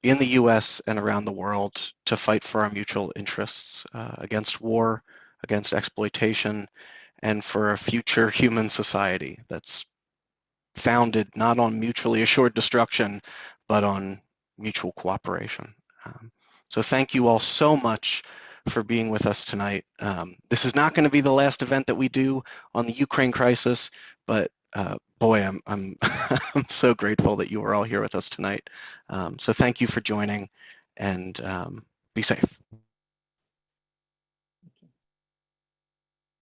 in the US and around the world to fight for our mutual interests against war, against exploitation, and for a future human society that's founded not on mutually assured destruction, but on mutual cooperation. So thank you all so much for being with us tonight. This is not going to be the last event that we do on the Ukraine crisis, but boy, I'm I'm so grateful that you were all here with us tonight. So thank you for joining, and be safe.